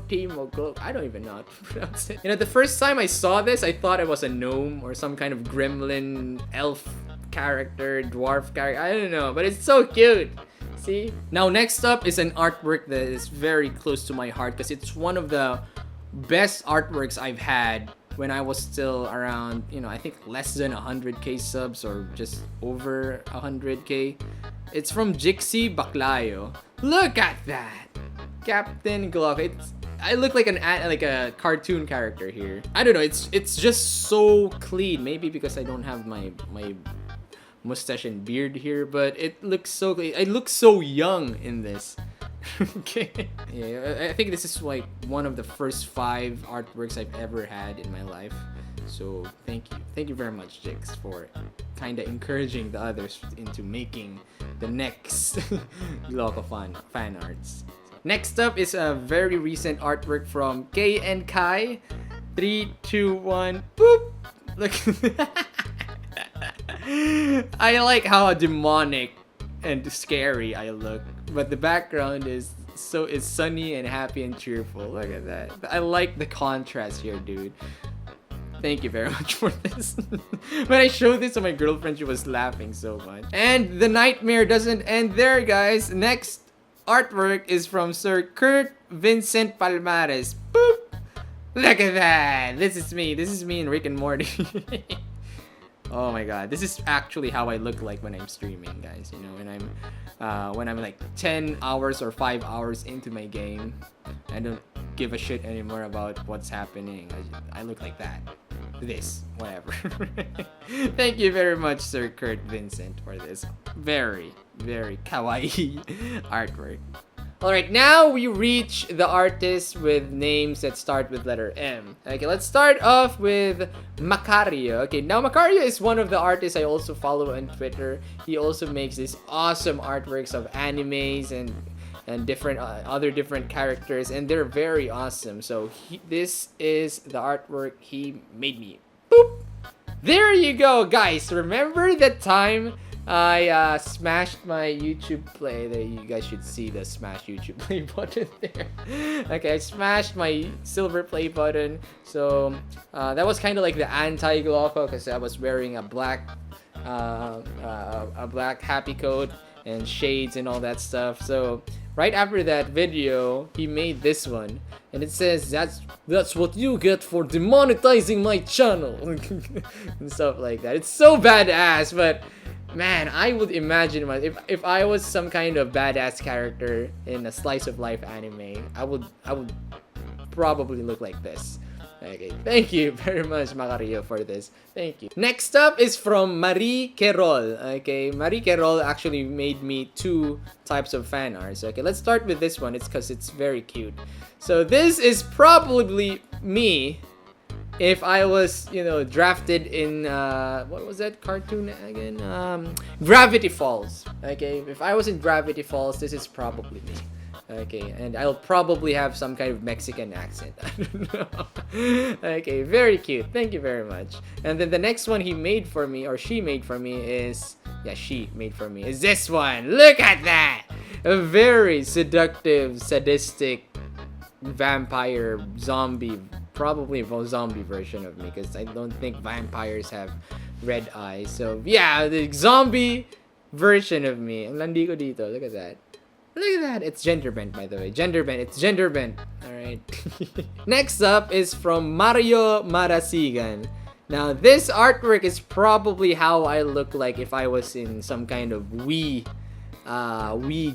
Teemo, GLOCO. I don't even know how to pronounce it. The first time I saw this, I thought it was a gnome or some kind of gremlin, elf character, dwarf character. I don't know, but it's so cute. See? Now next up is an artwork that is very close to my heart, because it's one of the best artworks I've had when I was still around, I think less than 100k subs or just over 100k. It's from Jixi Baclayo. Look at that! Captain GLOCO. I look like a cartoon character here. I don't know, it's just so clean. Maybe because I don't have my mustache and beard here, but it looks so clean. I look so young in this. Okay. Yeah, I think this is like one of the first 5 artworks I've ever had in my life. So thank you. Thank you very much, Jix, for kind of encouraging the others into making the next GLOCO fan arts. Next up is a very recent artwork from K and Kai. 3, 2, 1, boop! Look. I like how demonic and scary I look, but the background is sunny and happy and cheerful. Look at that. I like the contrast here, dude. Thank you very much for this. When I showed this to my girlfriend, she was laughing so much. And the nightmare doesn't end there, guys. Next artwork is from Sir Kurt Vincent Palmares. Boop! Look at that. This is me. This is me in Rick and Morty. Oh my god, this is actually how I look like when I'm streaming, guys. You know, when I'm like 10 hours or 5 hours into my game, I don't give a shit anymore about what's happening. I look like that. This, whatever. Thank you very much, Sir Kurt Vincent, for this very, very kawaii artwork. Alright, now we reach the artists with names that start with letter M. Okay, let's start off with Macario. Okay, now Macario is one of the artists I also follow on Twitter. He also makes these awesome artworks of animes and different other different characters, and they're very awesome. So this is the artwork he made me. Boop! There you go, guys. Remember that time I smashed my YouTube play. There, you guys should see the smash YouTube play button there. Okay, I smashed my silver play button. So that was kind of like the anti-GLOCO because I was wearing a black happy coat and shades and all that stuff. So right after that video, he made this one, and it says that's what you get for demonetizing my channel and stuff like that. It's so badass, but man, I would imagine if I was some kind of badass character in a slice of life anime, I would probably look like this. Okay, thank you very much, Macario, for this. Thank you. Next up is from Marie Querol. Okay, Marie Querol actually made me 2 types of fan arts. Okay, let's start with this one. It's because it's very cute. So this is probably me if I was, you know, drafted in what was that cartoon again? Gravity Falls. Okay, if I was in Gravity Falls, this is probably me. Okay, and I'll probably have some kind of Mexican accent. I don't know. Okay, very cute. Thank you very much. And then the next one he made for me, or she made for me, is this one. Look at that! A very seductive, sadistic vampire zombie, probably a zombie version of me, because I don't think vampires have red eyes. So yeah, the zombie version of me. Ang landi ko dito. Look at that. Look at that. It's gender bent, by the way. Gender bent. It's gender bent. Alright. Next up is from Mario Marasigan. Now, this artwork is probably how I look like if I was in some kind of Wii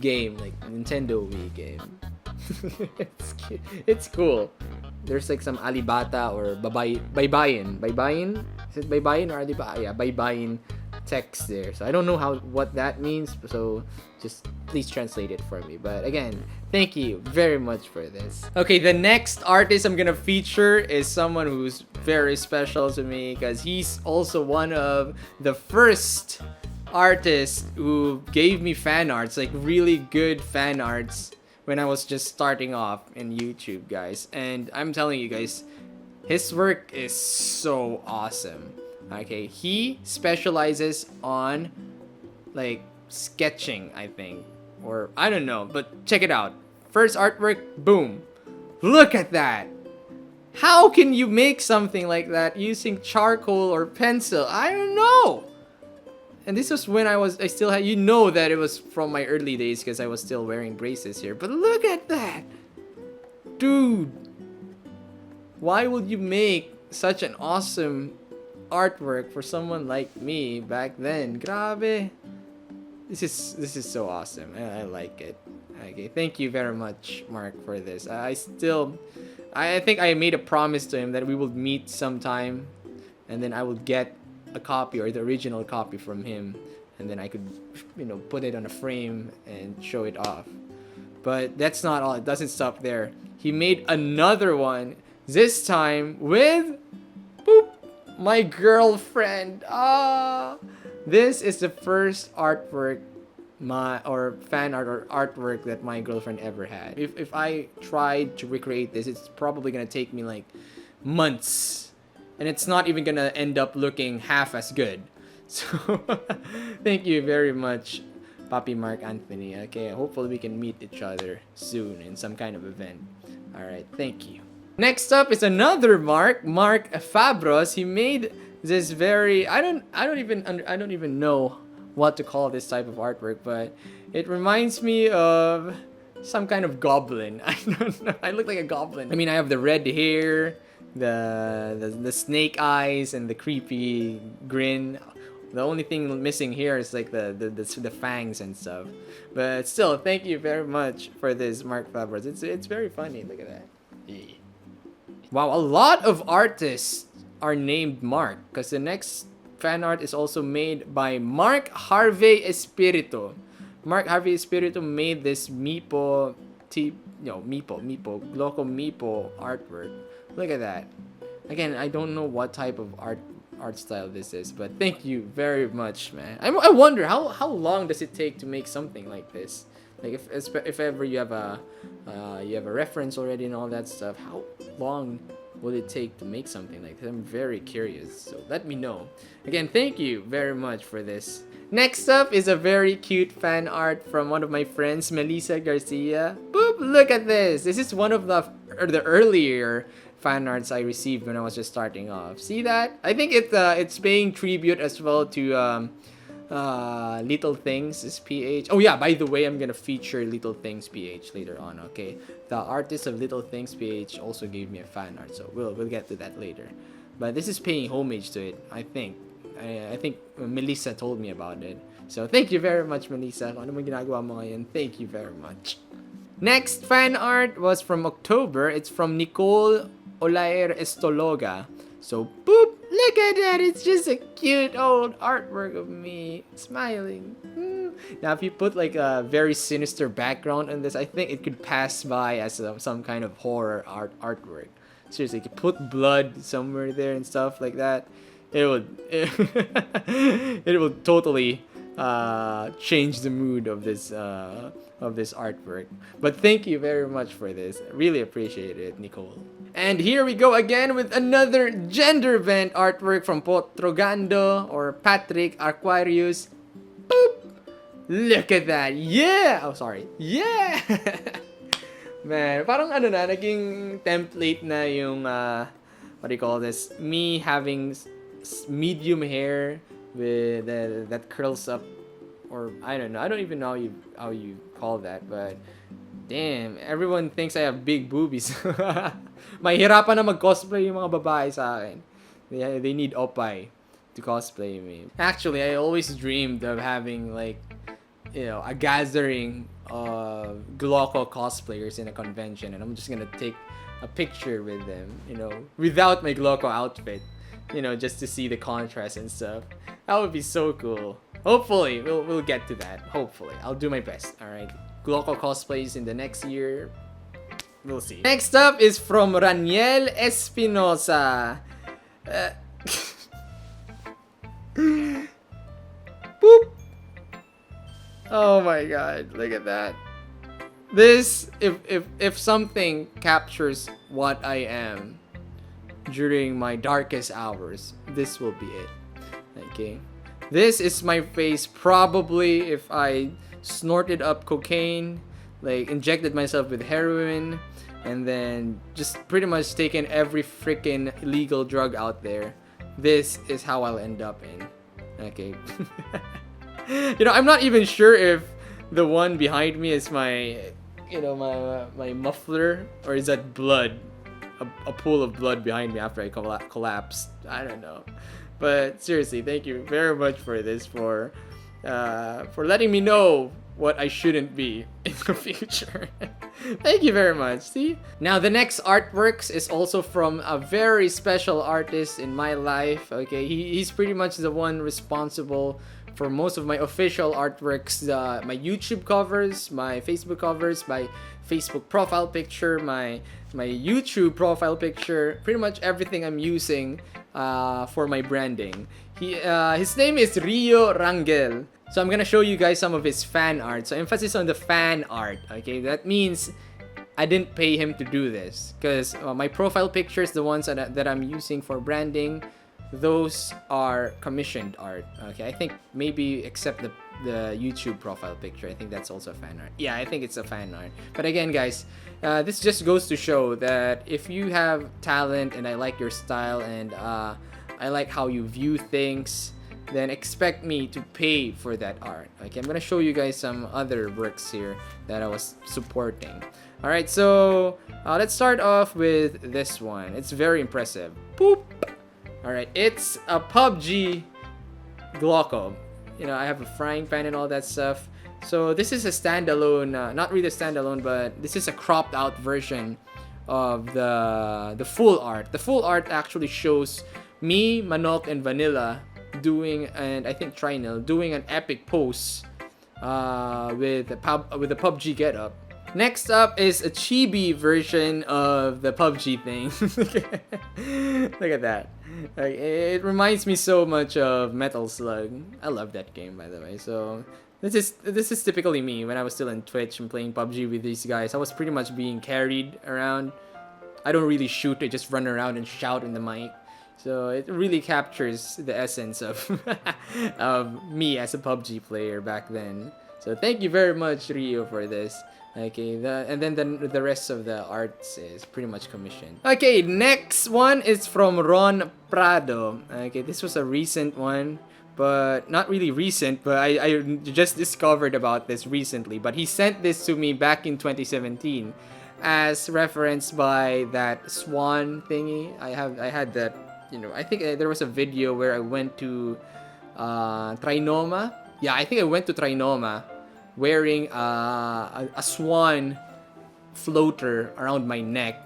game, like Nintendo Wii game. It's cute. It's cool. There's like some Alibata or Baybayin. Baybayin? Is it Baybayin or Alibata? Yeah, Baybayin text there. So I don't know what that means, so just please translate it for me. But again, thank you very much for this. Okay, the next artist I'm gonna feature is someone who's very special to me because he's also one of the first artists who gave me fan arts, like really good fan arts when I was just starting off in YouTube, guys. And I'm telling you guys, his work is so awesome. Okay, he specializes on like sketching, I think, or I don't know, but check it out. First artwork, boom. Look at that. How can you make something like that using charcoal or pencil? I don't know. And this was when I still had, you know that it was from my early days because I was still wearing braces here. But look at that. Dude. Why would you make such an awesome artwork for someone like me back then? Grabe. This is so awesome. I like it. Okay, thank you very much, Mark, for this. I think I made a promise to him that we will meet sometime, and then I will get a copy or the original copy from him, and then I could, you know, put it on a frame and show it off. But that's not all. It doesn't stop there. He made another one. This time with boop, my girlfriend. This is the first artwork fan art or artwork that my girlfriend ever had. If I tried to recreate this, it's probably gonna take me like months, and it's not even gonna end up looking half as good. So thank you very much, Papi Mark Anthony. Okay, hopefully we can meet each other soon in some kind of event. All right, thank you. Next up is another Mark Fabros. He made this very I don't even know what to call this type of artwork, but it reminds me of some kind of goblin. I don't know. I look like a goblin. I mean, I have the red hair, the snake eyes, and the creepy grin. The only thing missing here is like the fangs and stuff. But still, thank you very much for this, Mark Fabros. It's very funny. Look at that. Yeah. Wow, a lot of artists are named Mark, because the next fan art is also made by Mark Harvey Espiritu. Mark Harvey Espiritu made this GLOCO Meepo artwork. Look at that. Again, I don't know what type of art style this is, but thank you very much, man. I wonder how long does it take to make something like this? Like if ever you have a reference already and all that stuff, how long will it take to make something like this? I'm very curious, so let me know. Again, thank you very much for this. Next up is a very cute fan art from one of my friends, Melissa Garcia. Boop! Look at this. This is one of the earlier fan arts I received when I was just starting off. See that? I think it's paying tribute as well to Little Things is PH. Oh yeah, by the way, I'm gonna feature Little Things PH later on. Okay, the artist of Little Things PH also gave me a fan art, so we'll get to that later. But this is paying homage to it. I think Melissa told me about it. So thank you very much, Melissa. Kung ano man ginagawa mo ngayon, thank you very much. Next fan art was from October. It's from Nicole Olair Estologa. So boop, look at that. It's just a cute old artwork of me smiling. Now if you put like a very sinister background on this, I think it could pass by as some kind of horror artwork. Seriously, you could put blood somewhere there and stuff like that. It would totally change the mood of this artwork. But thank you very much for this. I really appreciate it, Nicole. And here we go again with another gender bent artwork from Potrogando or Patrick Aquarius. Boop! Look at that. Yeah! Oh, sorry. Yeah! Man, parang ano na, naging template na yung, what do you call this? Me having medium hair with that curls up, or I don't know. I don't even know how you call that, but damn, everyone thinks I have big boobies. Mahirapan na mag-cosplay yung mga babae sa akin. They need opay to cosplay me. Actually, I always dreamed of having like, a gathering of GLOCO cosplayers in a convention, and I'm just gonna take a picture with them, without my GLOCO outfit, just to see the contrast and stuff. That would be so cool. Hopefully, we'll get to that. Hopefully, I'll do my best. All right, GLOCO cosplays in the next year. We'll see. Next up is from Raniel Espinosa. Boop. Oh my god, look at that. This, if something captures what I am during my darkest hours, this will be it. Okay. This is my face probably if I snorted up cocaine, like injected myself with heroin, and then just pretty much taken every freaking illegal drug out there. This is how I'll end up in. Okay. I'm not even sure if the one behind me is my muffler, or is that blood? A pool of blood behind me after I collapsed. I don't know. But seriously, thank you very much for this, for letting me know what I shouldn't be in the future. Thank you very much. See? Now the next artworks is also from a very special artist in my life. Okay, he's pretty much the one responsible for most of my official artworks, my YouTube covers, my Facebook covers, my Facebook profile picture, my YouTube profile picture, pretty much everything I'm using for my branding. His name is Rio Rangel. So I'm gonna show you guys some of his fan art. So emphasis on the fan art. Okay, that means I didn't pay him to do this, because my profile pictures, the ones that I'm using for branding, those are commissioned art. Okay, I think maybe except the YouTube profile picture, I think that's also fan art. Yeah, I think it's a fan art. But again, guys, this just goes to show that if you have talent and I like your style and I like how you view things, then expect me to pay for that art. Okay, I'm gonna show you guys some other works here that I was supporting. Alright, so let's start off with this one. It's very impressive. Boop! Alright, it's a PUBG GLOCO. You know, I have a frying pan and all that stuff. So this is a standalone, not really a standalone, but this is a cropped out version of the full art. The full art actually shows me, Manok, and Vanilla doing, and I think Trinil, doing an epic pose with the PUBG getup. Next up is a chibi version of the PUBG thing. Look at that. Like, it reminds me so much of Metal Slug. I love that game, by the way. So this is typically me when I was still on Twitch and playing PUBG with these guys. I was pretty much being carried around. I don't really shoot, I just run around and shout in the mic. So it really captures the essence of of me as a PUBG player back then. So thank you very much, Rio, for this. Okay, and then the rest of the arts is pretty much commissioned. Okay, next one is from Ron Prado. Okay, this was a recent one, but not really recent, but I just discovered about this recently. But he sent this to me back in 2017 as referenced by that swan thingy. I had that, you know, I think there was a video where I went to Trinoma. Yeah, I think I went to Trinoma wearing a swan floater around my neck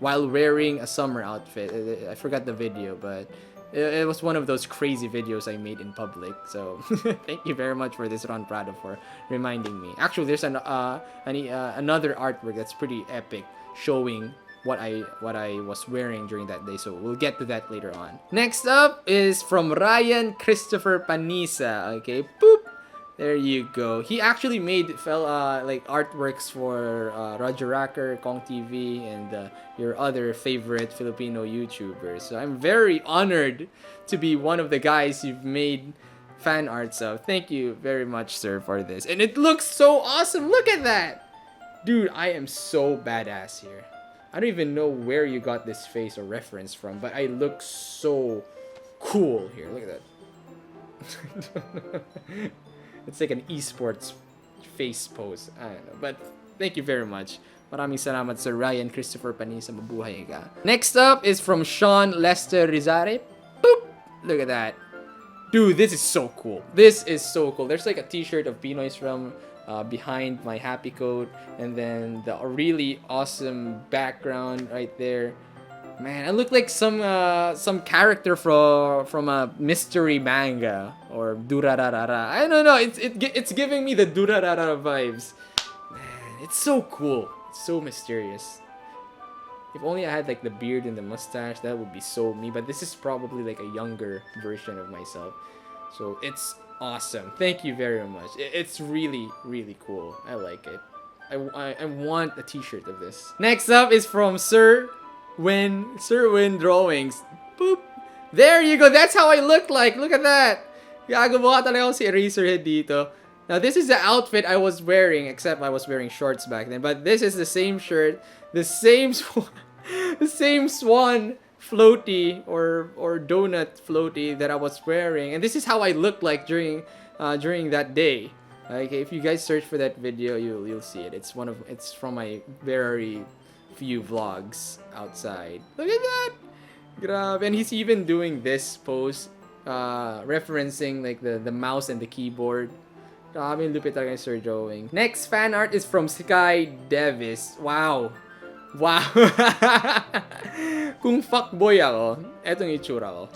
while wearing a summer outfit. I forgot the video, but it was one of those crazy videos I made in public. So thank you very much for this, Ron Prado, for reminding me. Actually, there's another artwork that's pretty epic showing what I was wearing during that day, so we'll get to that later on. Next up is from Ryan Christopher Panisa. Okay, boop. There you go. He actually made like artworks for Roger Racker, Kong TV, and your other favorite Filipino YouTubers. So I'm very honored to be one of the guys you've made fan art of. Thank you very much, sir, for this. And it looks so awesome. Look at that. Dude, I am so badass here. I don't even know where you got this face or reference from, but I look so cool here. Look at that. It's like an esports face pose. I don't know. But thank you very much. Maraming salamat, Sir Ryan Christopher Panisa. Mabuhay ka. Next up is from Sean Lester Rizare. Boop! Look at that. Dude, this is so cool. This is so cool. There's like a t-shirt of Pinoy's Realm behind my happy coat. And then the really awesome background right there. Man, I look like some character from a mystery manga or Durarara. I don't know. It's giving me the Durarara vibes. Man, it's so cool. It's so mysterious. If only I had like the beard and the mustache, that would be so me. But this is probably like a younger version of myself. So it's awesome. Thank you very much. It's really, really cool. I like it. I want a t-shirt of this. Next up is from Sir Win Drawings. Boop. There you go. That's how I look like. Look at that. Gagawa talaga ako si Eraserhead dito. Now, this is the outfit I was wearing, except I was wearing shorts back then. But this is the same shirt, the same swan floaty or donut floaty that I was wearing. And this is how I looked like during that day. Okay, if you guys search for that video, you'll see it. It's from my very few vlogs outside. Look at that! Grabe. And he's even doing this pose, referencing like the mouse and the keyboard. Grabe, lupit talaga yung Sir Drawing. Next fan art is from Sky Davis. Wow. Wow. Kung fuckboy ako, etong itsura ko.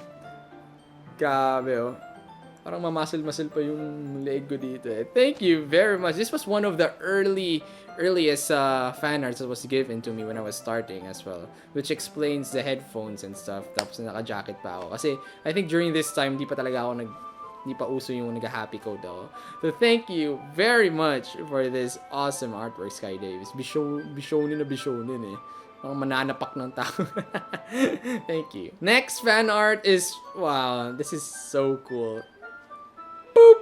Grabe, oh. Parang mamasil-masil pa yung leg ko dito eh. Thank you very much. This was one of the earliest fan arts that was given to me when I was starting as well. Which explains the headphones and stuff. Tapos naka-jacket pa ako. Kasi I think during this time, di pa uso yung nag-happy code ako. So thank you very much for this awesome artwork, Sky Davis. Bishonin eh. Mga mananapak ng tao. Thank you. Next fan art is, wow, this is so cool. Boop!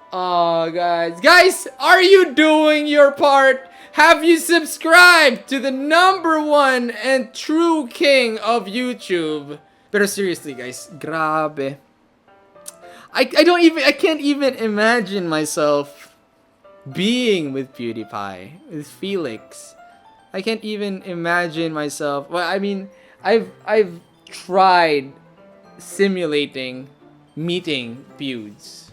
Oh, guys, are you doing your part? Have you subscribed to the #1 and true king of YouTube? Pero seriously, guys, grabe. I can't even imagine myself being with Pewdiepie, with Felix. I can't even imagine myself. Well, I mean, I've tried simulating meeting Pewds.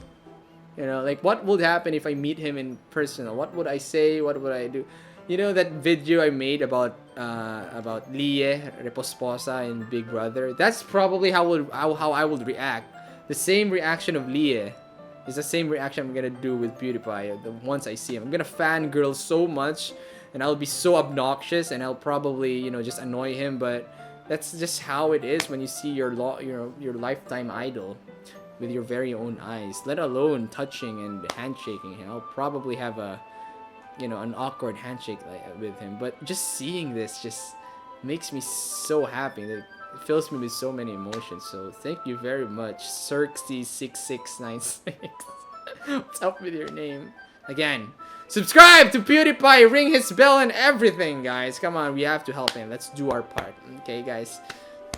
You know, like what would happen if I meet him in person? What would I say? What would I do? You know that video I made about Lie Reposposa in Big Brother? That's probably how I would react. The same reaction of Lie is the same reaction I'm gonna do with Pewdiepie. Once I see him, I'm gonna fangirl so much, and I'll be so obnoxious, and I'll probably, you know, just annoy him. But that's just how it is when you see your lifetime idol with your very own eyes. Let alone touching and handshaking him. I'll probably have an awkward handshake with him. But just seeing this just makes me so happy. It fills me with so many emotions. So thank you very much, Cirxy6696. What's up with your name? Again, subscribe to Pewdiepie, ring his bell and everything, guys. Come on, we have to help him. Let's do our part. Okay, guys?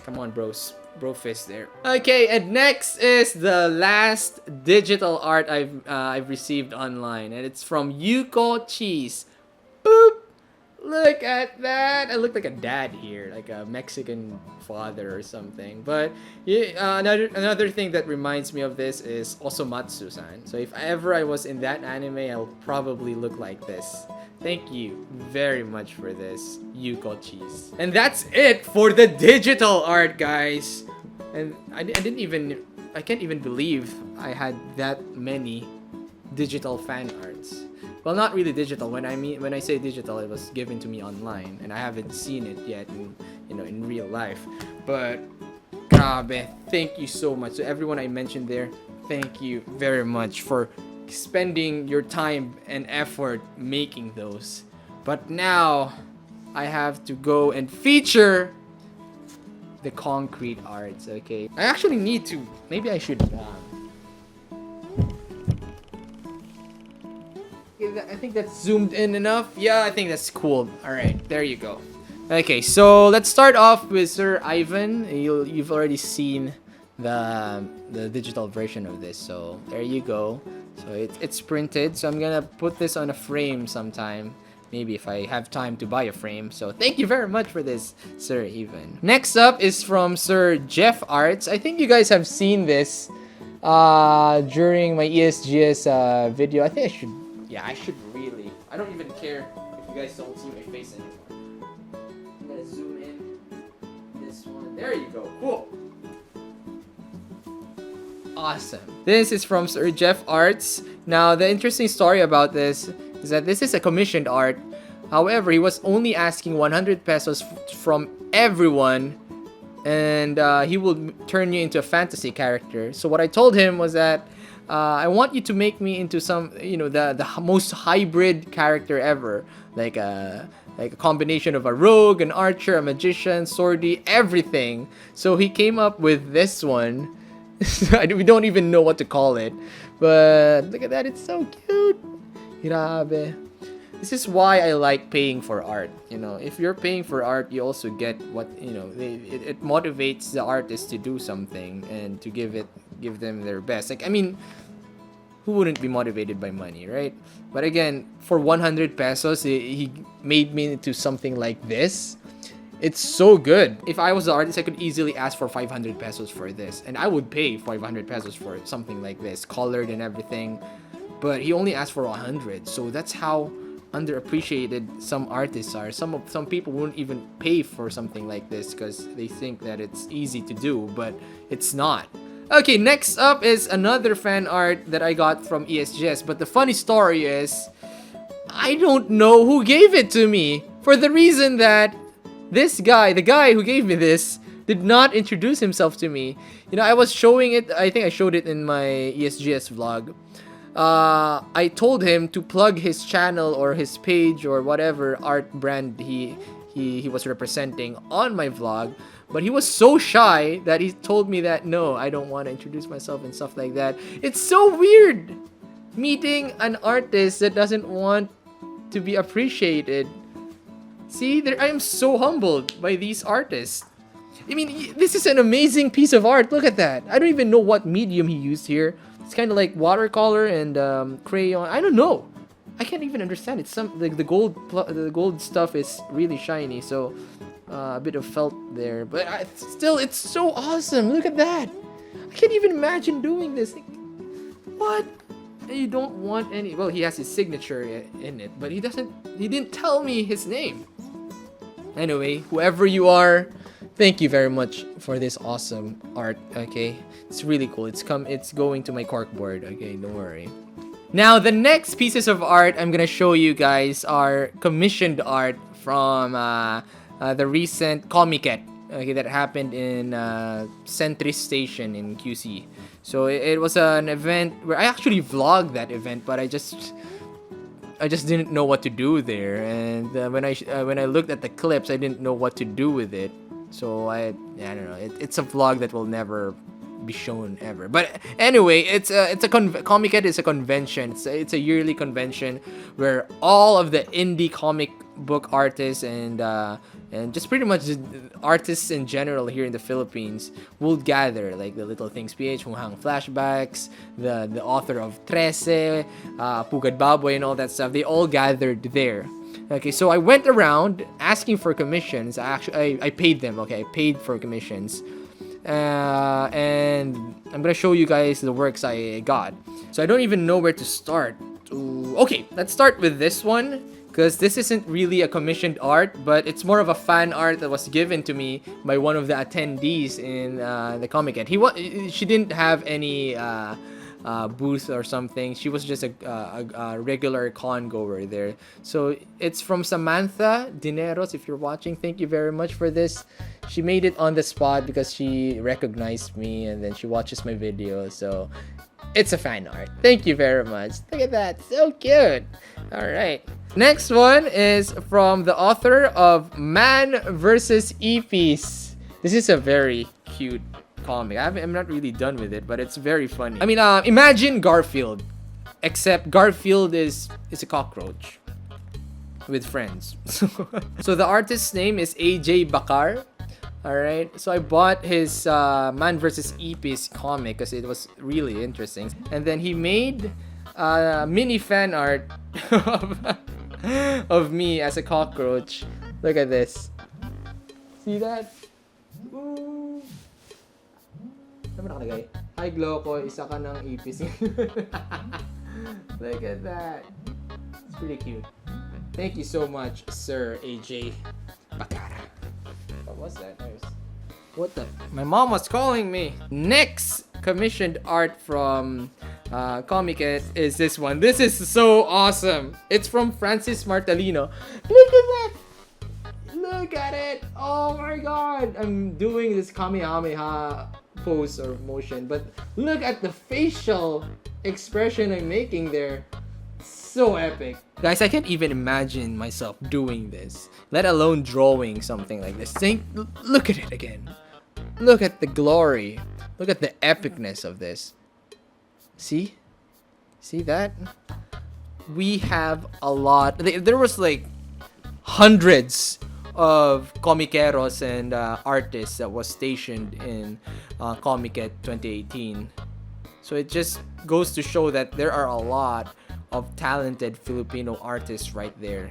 Come on, bros. Bro fist there. Okay, and next is the last digital art I've received online, and it's from Yuko Cheese. Boop! Look at that! I look like a dad here, like a Mexican father or something. But yeah, another thing that reminds me of this is Osomatsu-san. So if ever I was in that anime, I'll probably look like this. Thank you very much for this, Yuko Cheese. And that's it for the digital art, guys. And I can't even believe I had that many digital fan arts. Well, not really digital. When I say digital, it was given to me online, and I haven't seen it yet in real life. But grabe, thank you so much. So everyone I mentioned there, thank you very much for spending your time and effort making those. But now I have to go and feature the concrete arts. Okay, I actually need to, maybe I should I think that's zoomed in enough. Yeah, I think that's cool. All right, there you go. Okay, so let's start off with Sir Ivan. You've already seen the digital version of this, so there you go. So it's printed, so I'm gonna put this on a frame sometime, maybe if I have time to buy a frame. So thank you very much for this, Sir Ivan. Next up is from Sir Jeff Arts. I think you guys have seen this during my ESGS video. I think I should really, I don't even care if you guys don't see my face anymore. I'm gonna zoom in this one. There you go. Cool. Awesome. This is from Sir Jeff Arts. Now, the interesting story about this is that this is a commissioned art. However, he was only asking 100 pesos from everyone, and he will turn you into a fantasy character. So what I told him was that I want you to make me into some, the most hybrid character ever, like a combination of a rogue, an archer, a magician, swordy, everything. So he came up with this one. We don't even know what to call it, but look at that, it's so cute. Grabe. This is why I like paying for art. If you're paying for art, you also get what, it motivates the artist to do something and to give them their best. Like, I mean, who wouldn't be motivated by money, right? But again, for 100 pesos, he made me into something like this. It's so good. If I was the artist, I could easily ask for 500 pesos for this, and I would pay 500 pesos for something like this, colored and everything. But he only asked for 100, so that's how underappreciated some artists are. Some people won't even pay for something like this because they think that it's easy to do, but it's not. Okay, next up is another fan art that I got from ESGS. But the funny story is, I don't know who gave it to me. For the reason that this guy, the guy who gave me this, did not introduce himself to me. You know, I was showing it, I think I showed it in my ESGS vlog. I told him to plug his channel or his page or whatever art brand he was representing on my vlog. But he was so shy that he told me that, no, I don't want to introduce myself and stuff like that. It's so weird meeting an artist that doesn't want to be appreciated. See, I am so humbled by these artists. I mean, this is an amazing piece of art. Look at that. I don't even know what medium he used here. It's kind of like watercolor and crayon. I don't know. I can't even understand. It's some like the gold stuff is really shiny, so a bit of felt there. But still, it's so awesome. Look at that. I can't even imagine doing this. What? You don't want any. Well, he has his signature in it, but he didn't tell me his name. Anyway, whoever you are, thank you very much for this awesome art. Okay, it's really cool. It's going to my corkboard. Okay, don't worry. Now, the next pieces of art I'm gonna show you guys are commissioned art from the recent Comiket, okay, that happened in Sentry Station in QC. So it was an event where I actually vlogged that event, but I just didn't know what to do there. And when I looked at the clips, I didn't know what to do with it. So I don't know. It's a vlog that will never be shown ever. But anyway, Comiket is a convention. It's a yearly convention where all of the indie comic book artists and just pretty much artists in general here in the Philippines will gather, like the Little Things PH, Hunghang Flashbacks, the author of Trece, Pugad Baboy, and all that stuff. They all gathered there. Okay, so I went around asking for commissions. I paid them. Okay, I paid for commissions. And I'm gonna show you guys the works I got. So I don't even know where to start. Okay, let's start with this one, because this isn't really a commissioned art, but it's more of a fan art that was given to me by one of the attendees in the Comiket. She didn't have any booth or something. She was just a regular con goer there. So it's from Samantha Dineros. If you're watching, thank you very much for this. She made it on the spot because she recognized me and then she watches my videos. So it's a fan art. Thank you very much. Look at that. So cute. All right. Next one is from the author of Man vs. E-Piece. This is a very cute comic. I'm not really done with it, but it's very funny. I mean, imagine Garfield, except Garfield is a cockroach with friends. So the artist's name is AJ Bakar. Alright, so I bought his Man vs. E-Piece comic because it was really interesting. And then he made mini fan art of me as a cockroach. Look at this. See that? Ooh. Saan ba nakalagay? Hi GLOCO, isa ka ng E-Piece. Look at that. It's pretty cute. Thank you so much, Sir AJ Bakara. What was that? What the? My mom was calling me. Next commissioned art from Comiket is this one. This is so awesome. It's from Francis Martalino. Look at that. Look at it. Oh my god. I'm doing this Kamehameha pose or motion, but look at the facial expression I'm making there. So epic. Guys, I can't even imagine myself doing this, let alone drawing something like this. Look at it again. Look at the glory. Look at the epicness of this. See? See that? We have a lot. There was like hundreds of comiqueros and artists that was stationed in Comiket 2018. So it just goes to show that there are a lot of talented Filipino artists right there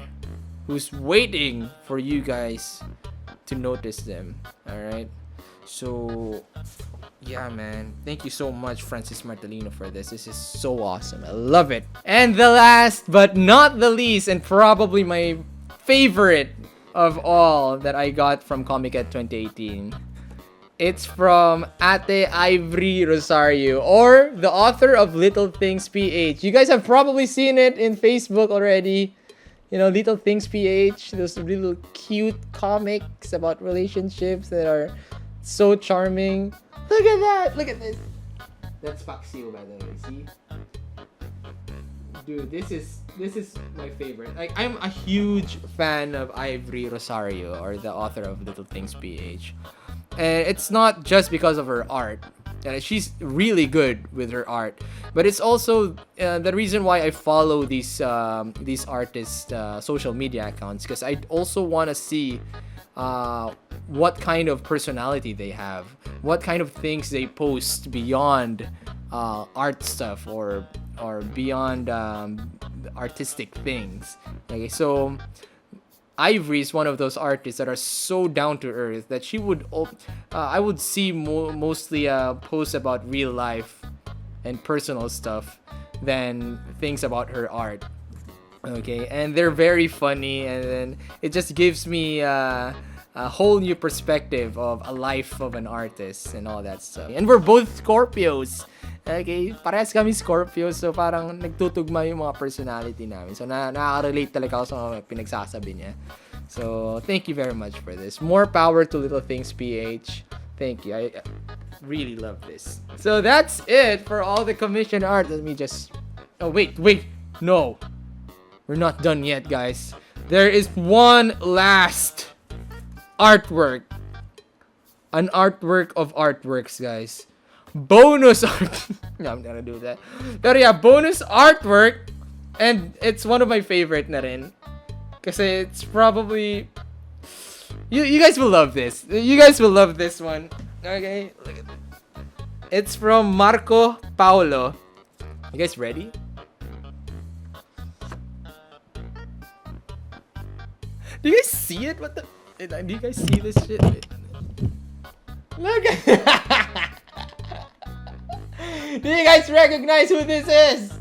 who's waiting for you guys to notice them. Alright? So yeah, man, thank you so much, Francis Martalino, for this. This is so awesome. I love it. And the last but not the least, and probably my favorite of all that I got from Comiket 2018, It's from Ate Ivory Rosario, or the author of Little Things PH. You guys have probably seen it in Facebook already. You know, Little Things PH, those little cute comics about relationships that are so charming. Look at that! Look at this! That's Paxio, by the way, see? Dude, this is my favorite. Like, I'm a huge fan of Ivory Rosario, or the author of Little Things PH. And it's not just because of her art. She's really good with her art, but it's also the reason why I follow these artists' social media accounts, because I also want to see what kind of personality they have, what kind of things they post beyond art stuff or beyond artistic things. Okay, so Ivory is one of those artists that are so down to earth that she would, I would see mostly posts about real life and personal stuff than things about her art. Okay, and they're very funny, and then it just gives me a whole new perspective of a life of an artist and all that stuff. And we're both Scorpios. Okay, parehas kami Scorpio, so parang nagtutugma yung mga personality namin. So nakaka-relate talaga ako sa mga pinagsasabi niya. So thank you very much for this. More power to Little Things PH. Thank you. I really love this. So that's it for all the commissioned art. Let me just... Oh, wait. No. We're not done yet, guys. There is one last artwork. An artwork of artworks, guys. Bonus art. No, I'm gonna do that. But yeah, bonus artwork. And it's one of my favorite na rin. Kasi it's probably... You guys will love this. You guys will love this one. Okay, look at that. It's from Marco Paolo. You guys ready? Do you guys see it? What the... Do you guys see this shit? Look at... Do you guys recognize who this is?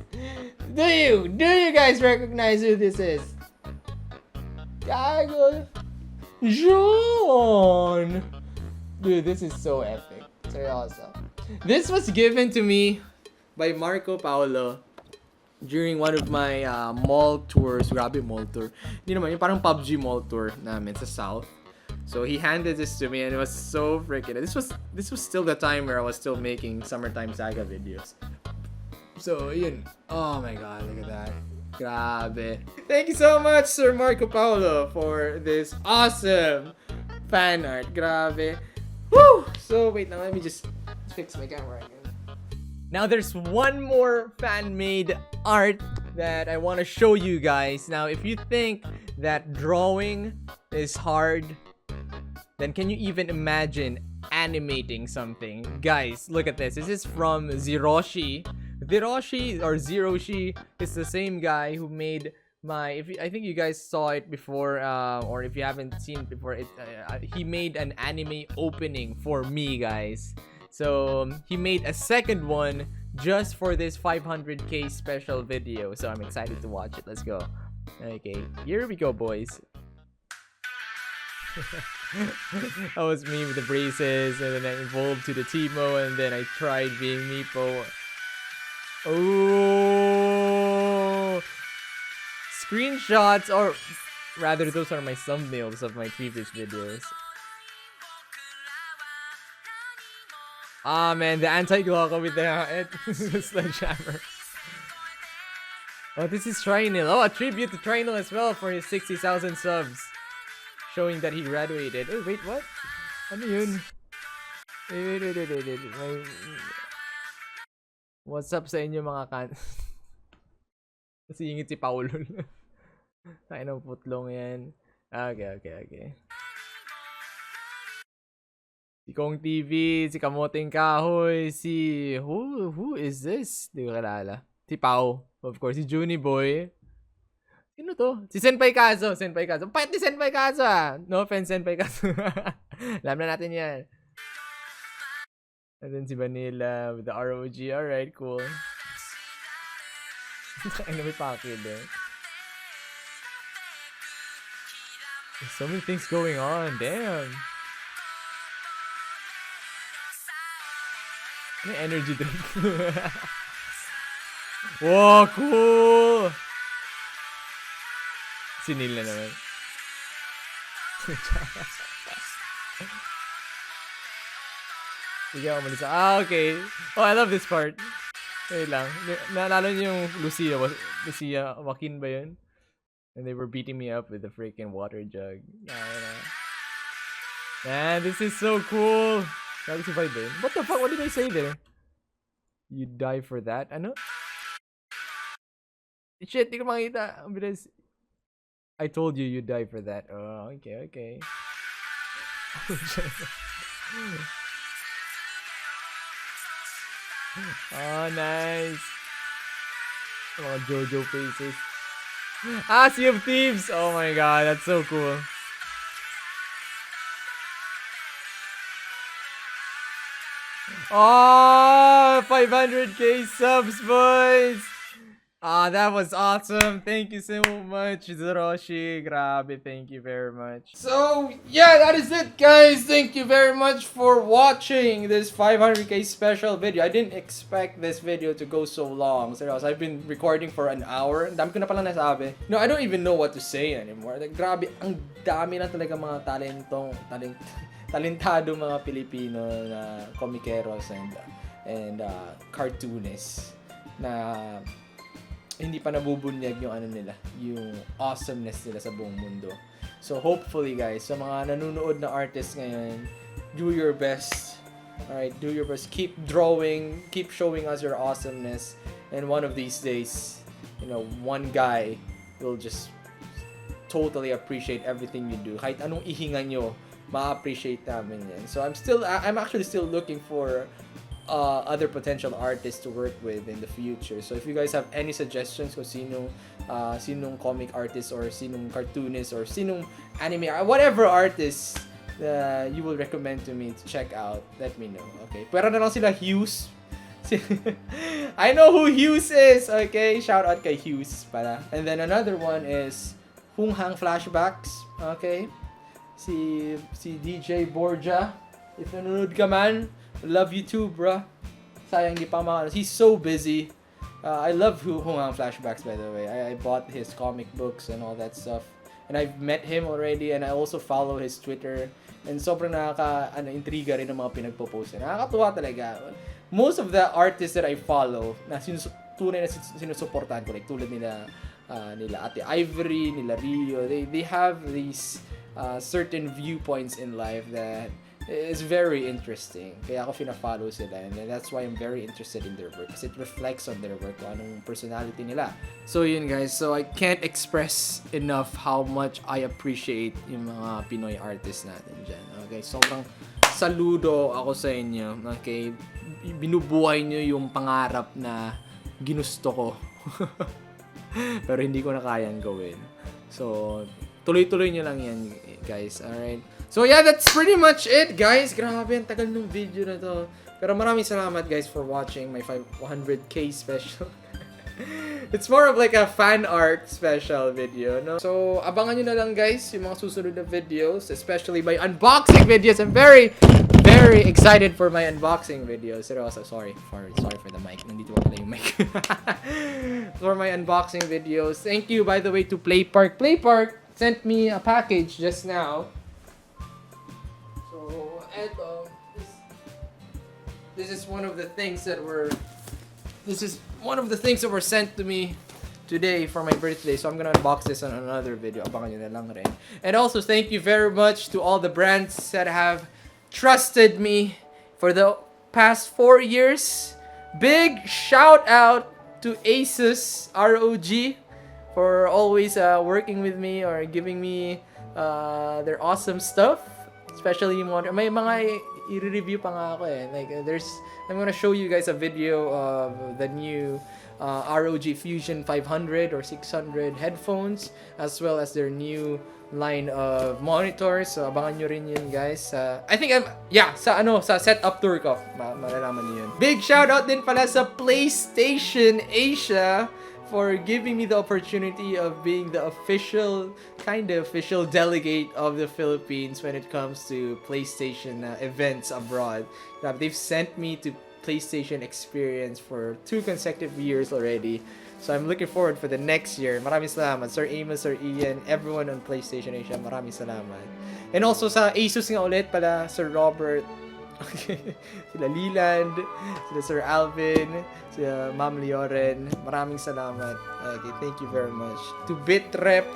Do you guys recognize who this is? Gago. John. Dude, this is so epic. Seryoso. This was given to me by Marco Paolo during one of my mall tours. Grabe, mall tour. Hindi naman, yung parang PUBG mall tour namin sa South. So he handed this to me, and it was so freaking... This was still the time where I was still making Summertime Saga videos. So, yun. Oh my god, look at that. Grabe. Thank you so much, Sir Marco Paolo, for this awesome fan art. Grabe. Woo! So, wait, now let me just fix my camera again. Now, there's one more fan-made art that I want to show you guys. Now, if you think that drawing is hard, then can you even imagine animating something? Guys, look at this. This is from Zeroshi. Zeroshi is the same guy who made my... I think you guys saw it before, or if you haven't seen it before, he made an anime opening for me, guys. So he made a second one just for this 500k special video. So I'm excited to watch it. Let's go. Okay, here we go, boys. That was me with the braces, and then I evolved to the Teemo, and then I tried being Meepo. Oh, screenshots, or rather, those are my thumbnails of my previous videos. Ah, man, the anti-GLOCO with the sledgehammer. Oh, this is Trinil. Oh, a tribute to Trinil as well for his 60,000 subs. Showing that he graduated. Oh, wait, what? Ano yun? Wait. What's up sa inyo mga kan? Singit si Paulo. Tayo ng putlong yan. Okay. Si Kong TV, si Kamoting Kahoy, si... Who is this? Di ko kilala. Si Pao. Of course, si Juni Boy. Sino to? Si Senpai Kazo. Pahit ni Senpai Kazo ah. No offense, Senpai Kazo. Alam na natin yan. And then si Vanilla with the ROG. Alright, cool. Ano may pakid eh. There's so many things going on. Damn. May energy drink. Wow, cool! Sinil na naman. Sige ako umalis. Okay. Oh, I love this part. Wait lang. Naalala niyo yung Lucia Joaquin ba yun? And they were beating me up with the freaking water jug. Man, this is so cool. Grabe si Vibe eh. What the fuck? What did I say there? You die for that? Ano? Shit, di ko makita. Because I told you you die for that. Oh, okay. Oh, nice. Mga JoJo faces. Ah, Sea of Thieves! Oh my god, that's so cool. Oh, 500k subs, boys! Ah, that was awesome. Thank you so much, Zoroshi. Grabe, thank you very much. So, yeah, that is it, guys. Thank you very much for watching this 500k special video. I didn't expect this video to go so long. Seriously, I've been recording for an hour. Dami ko na pala nasabi. No, I don't even know what to say anymore. Like, grabe, ang dami na talaga mga talentado mga Pilipino na komikeros and cartoonists na hindi pa nabubunyag yung nila, yung awesomeness nila sa buong mundo. So hopefully guys, sa mga nanonood na artists ngayon, do your best. Alright, do your best. Keep drawing, keep showing us your awesomeness, and one of these days, one guy will just totally appreciate everything you do. Kahit anong ihinga nyo, ma-appreciate namin yan. So I'm actually still looking for other potential artists to work with in the future. So if you guys have any suggestions kung sinong comic artist or sinong cartoonist or sinong anime or whatever artist you will recommend to me to check out, let me know. Okay, pero na lang sila Hughes. I know who Hughes is. Okay, shout out kay Hughes para. And then another one is Hung Hang Flashbacks. Okay, si DJ Borja, if nanonood ka man, love you too, bro. Sayang di pa he's so busy. I love Hung Hang Flashbacks, by the way. I bought his comic books and all that stuff. And I've met him already, and I also follow his Twitter. And sobrang intriga rin ng mga pinagpo-post. Nakakatuwa talaga. Most of the artists that I follow, na tunay na sinusuportahan ko, like tulad nila Ate Ivory, nila Rio, they have these certain viewpoints in life that is very interesting. Kaya ako fina-follow sila, and that's why I'm very interested in their work kasi it reflects on their work, kung anong personality nila. So yun guys, so I can't express enough how much I appreciate yung mga Pinoy artists natin dyan. Okay, sobrang saludo ako sa inyo. Okay, binubuhay nyo yung pangarap na ginusto ko. Pero hindi ko na kayang gawin. So, tuloy-tuloy nyo lang yan, guys. Alright? So, yeah, that's pretty much it, guys. Grabe, ang tagal ng video na to. Pero maraming salamat, guys, for watching my 100k special. It's more of like a fan art special video, no? So, abangan nyo na lang, guys, yung mga susunod na videos, especially my unboxing videos. I'm very, very excited for my unboxing videos. Seryoso, sorry for the mic. Nandito pa pala yung mic. For my unboxing videos. Thank you, by the way, to Play Park. Play Park sent me a package just now. So, eto, this is one of the things that were sent to me today for my birthday. So I'm gonna unbox this on another video. Abangan nyo na lang rin. And also, thank you very much to all the brands that have trusted me for the past 4 years. Big shout out to Asus ROG for always working with me or giving me their awesome stuff. Especially yung may mga i-review pa nga ako eh. Like I'm gonna show you guys a video of the new ROG Fusion 500 or 600 headphones, as well as their new line of monitors. So abangan nyo rin yun, guys. I think sa setup tour ko, malalaman nyo yun. Big shout out din pala sa PlayStation Asia for giving me the opportunity of being the official delegate of the Philippines when it comes to PlayStation events abroad. They've sent me to PlayStation experience for 2 consecutive years already. So I'm looking forward for the next year. Maraming salamat, Sir Amos, Sir Ian, everyone on PlayStation Asia. Maraming salamat. And also sa Asus nga ulit pala, Sir Robert, sila Leland, sila Sir Alvin, sila Ma'am Leoren. Maraming salamat. Okay, thank you very much. To Bitrep,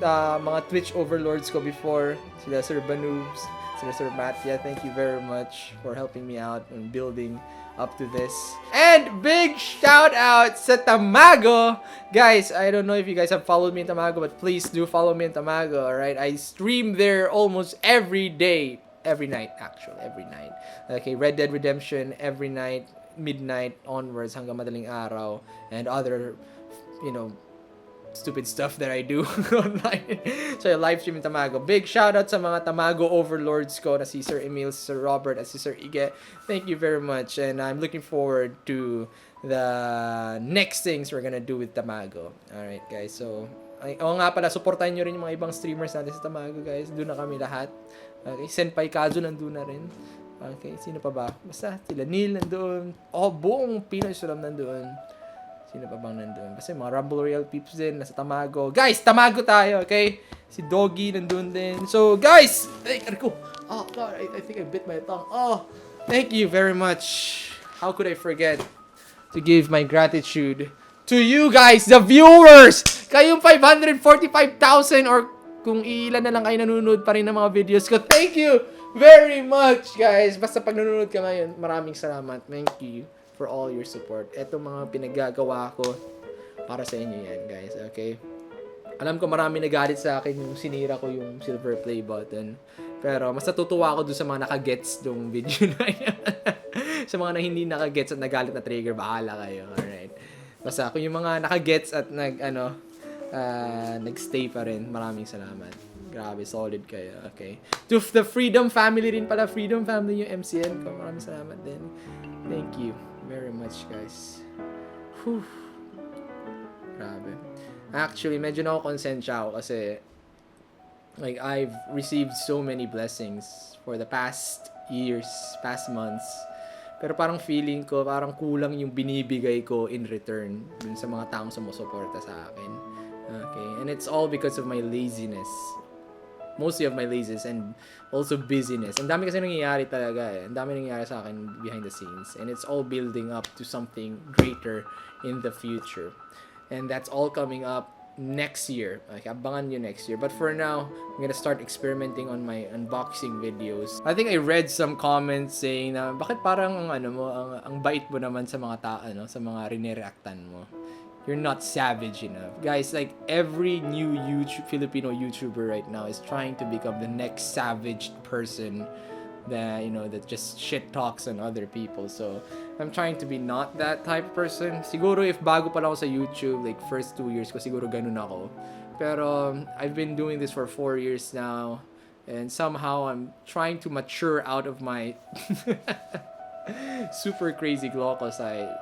mga Twitch overlords ko before, sila Sir Banubs, sila Sir Mattia, thank you very much for helping me out in building up to this. And big shout out sa Tamago! Guys, I don't know if you guys have followed me in Tamago, but please do follow me in Tamago, alright? I stream there almost every day. Every night, actually. Every night. Okay, Red Dead Redemption every night, midnight onwards hanggang madaling araw. And other, stupid stuff that I do online. So, I live stream in Tamago. Big shout out sa mga Tamago overlords ko na si Sir Emil, Sir Robert, at si Sir Ige. Thank you very much. And I'm looking forward to the next things we're gonna do with Tamago. Alright, guys. So, nga pala, supportahan nyo rin yung mga ibang streamers natin sa Tamago, guys. Doon na kami lahat. Okay, Senpai Kazu nandun na rin. Okay, sino pa ba? Basta, sila Neil nandun. Buong Pinoy Sulam nandun. Sino pa bang nandun? Basta mga Rumble Royale peeps din, nasa Tamago. Guys, Tamago tayo, okay? Si Doggy nandun din. So, guys! Ay, ko. Oh, God, I think I bit my tongue. Oh, thank you very much. How could I forget to give my gratitude to you guys, the viewers! Kayong 545,000 or kung ilan na lang kayo nanonood pa rin ng mga videos ko. Thank you very much, guys. Basta pag nanonood ka ngayon, maraming salamat. Thank you for all your support. Etong mga pinaggagawa ko para sa inyo yan, guys. Okay? Alam ko marami nagalit sa akin yung sinira ko yung silver play button. Pero mas natutuwa ako dun sa mga nakagets yung video na yan. Sa mga na hindi nakagets at nagalit na trigger, bahala kayo. Alright. Basta kung yung mga nakagets at nagstay pa rin, maraming salamat. Grabe, solid kayo. Okay. To the Freedom Family rin pala. Freedom Family yung MCN ko. Maraming salamat din. Thank you very much, guys. Whew. Grabe. Actually, medyo nakakonsensya ako kasi I've received so many blessings for the past years, past months. Pero parang feeling ko, parang kulang yung binibigay ko in return dun sa mga taong sumusuporta sa akin. Okay, and it's all because of my laziness. Mostly of my laziness and also busyness. Ang dami kasi nangyayari talaga eh. Ang dami nangyayari sa akin behind the scenes. And it's all building up to something greater in the future. And that's all coming up next year. Okay, abangan nyo next year. But for now, I'm gonna start experimenting on my unboxing videos. I think I read some comments saying na bakit parang ang bait mo naman sa mga sa mga rinireactan mo. You're not savage enough. Guys, like every new Filipino YouTuber right now is trying to become the next savage person that, that just shit talks on other people. So, I'm trying to be not that type of person. Siguro if bago pa lang ako sa YouTube, like first 2 years ko, siguro ganun ako. Pero, I've been doing this for 4 years now. And somehow, I'm trying to mature out of my super crazy GLOCO side.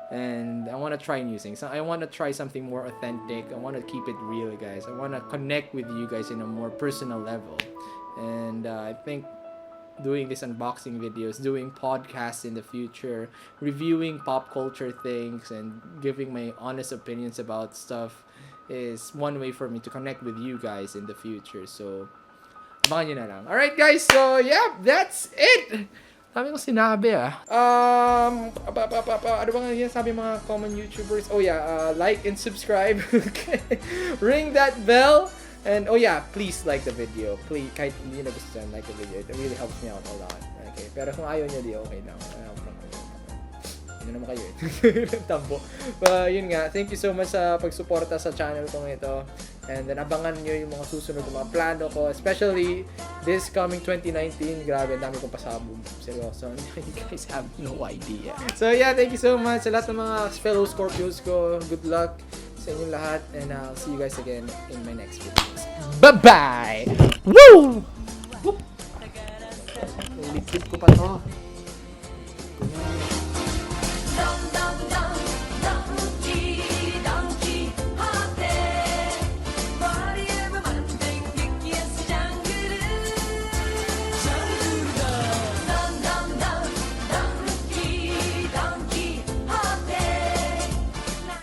And I want to try new things. I want to try something more authentic. I want to keep it real, guys. I want to connect with you guys in a more personal level. And I think doing this unboxing videos, doing podcasts in the future, reviewing pop culture things, and giving my honest opinions about stuff is one way for me to connect with you guys in the future. So, abangan nyo na lang. Alright, guys. So, yeah, that's it. Sabi ko sinabi ano ba nga yan sabi mga common YouTubers? Oh yeah, like and subscribe. Okay. Ring that bell. And oh yeah, please like the video. Please, kahit hindi na gusto like the video. It really helps me out a lot. Okay. Pero kung ayaw nyo, di okay lang. Yun naman kayo Tambo. But yun nga, thank you so much sa pagsuporta sa channel kong ito. And then abangan nyo yung mga susunod ng mga plano ko. Especially this coming 2019. Grabe, ang dami kong pasabog. Seryoso. You guys have no idea. So yeah, thank you so much sa lahat ng mga fellow Scorpios ko. Good luck sa inyong lahat. And I'll see you guys again in my next videos. Bye-bye! Woo! Liquid ko pa to.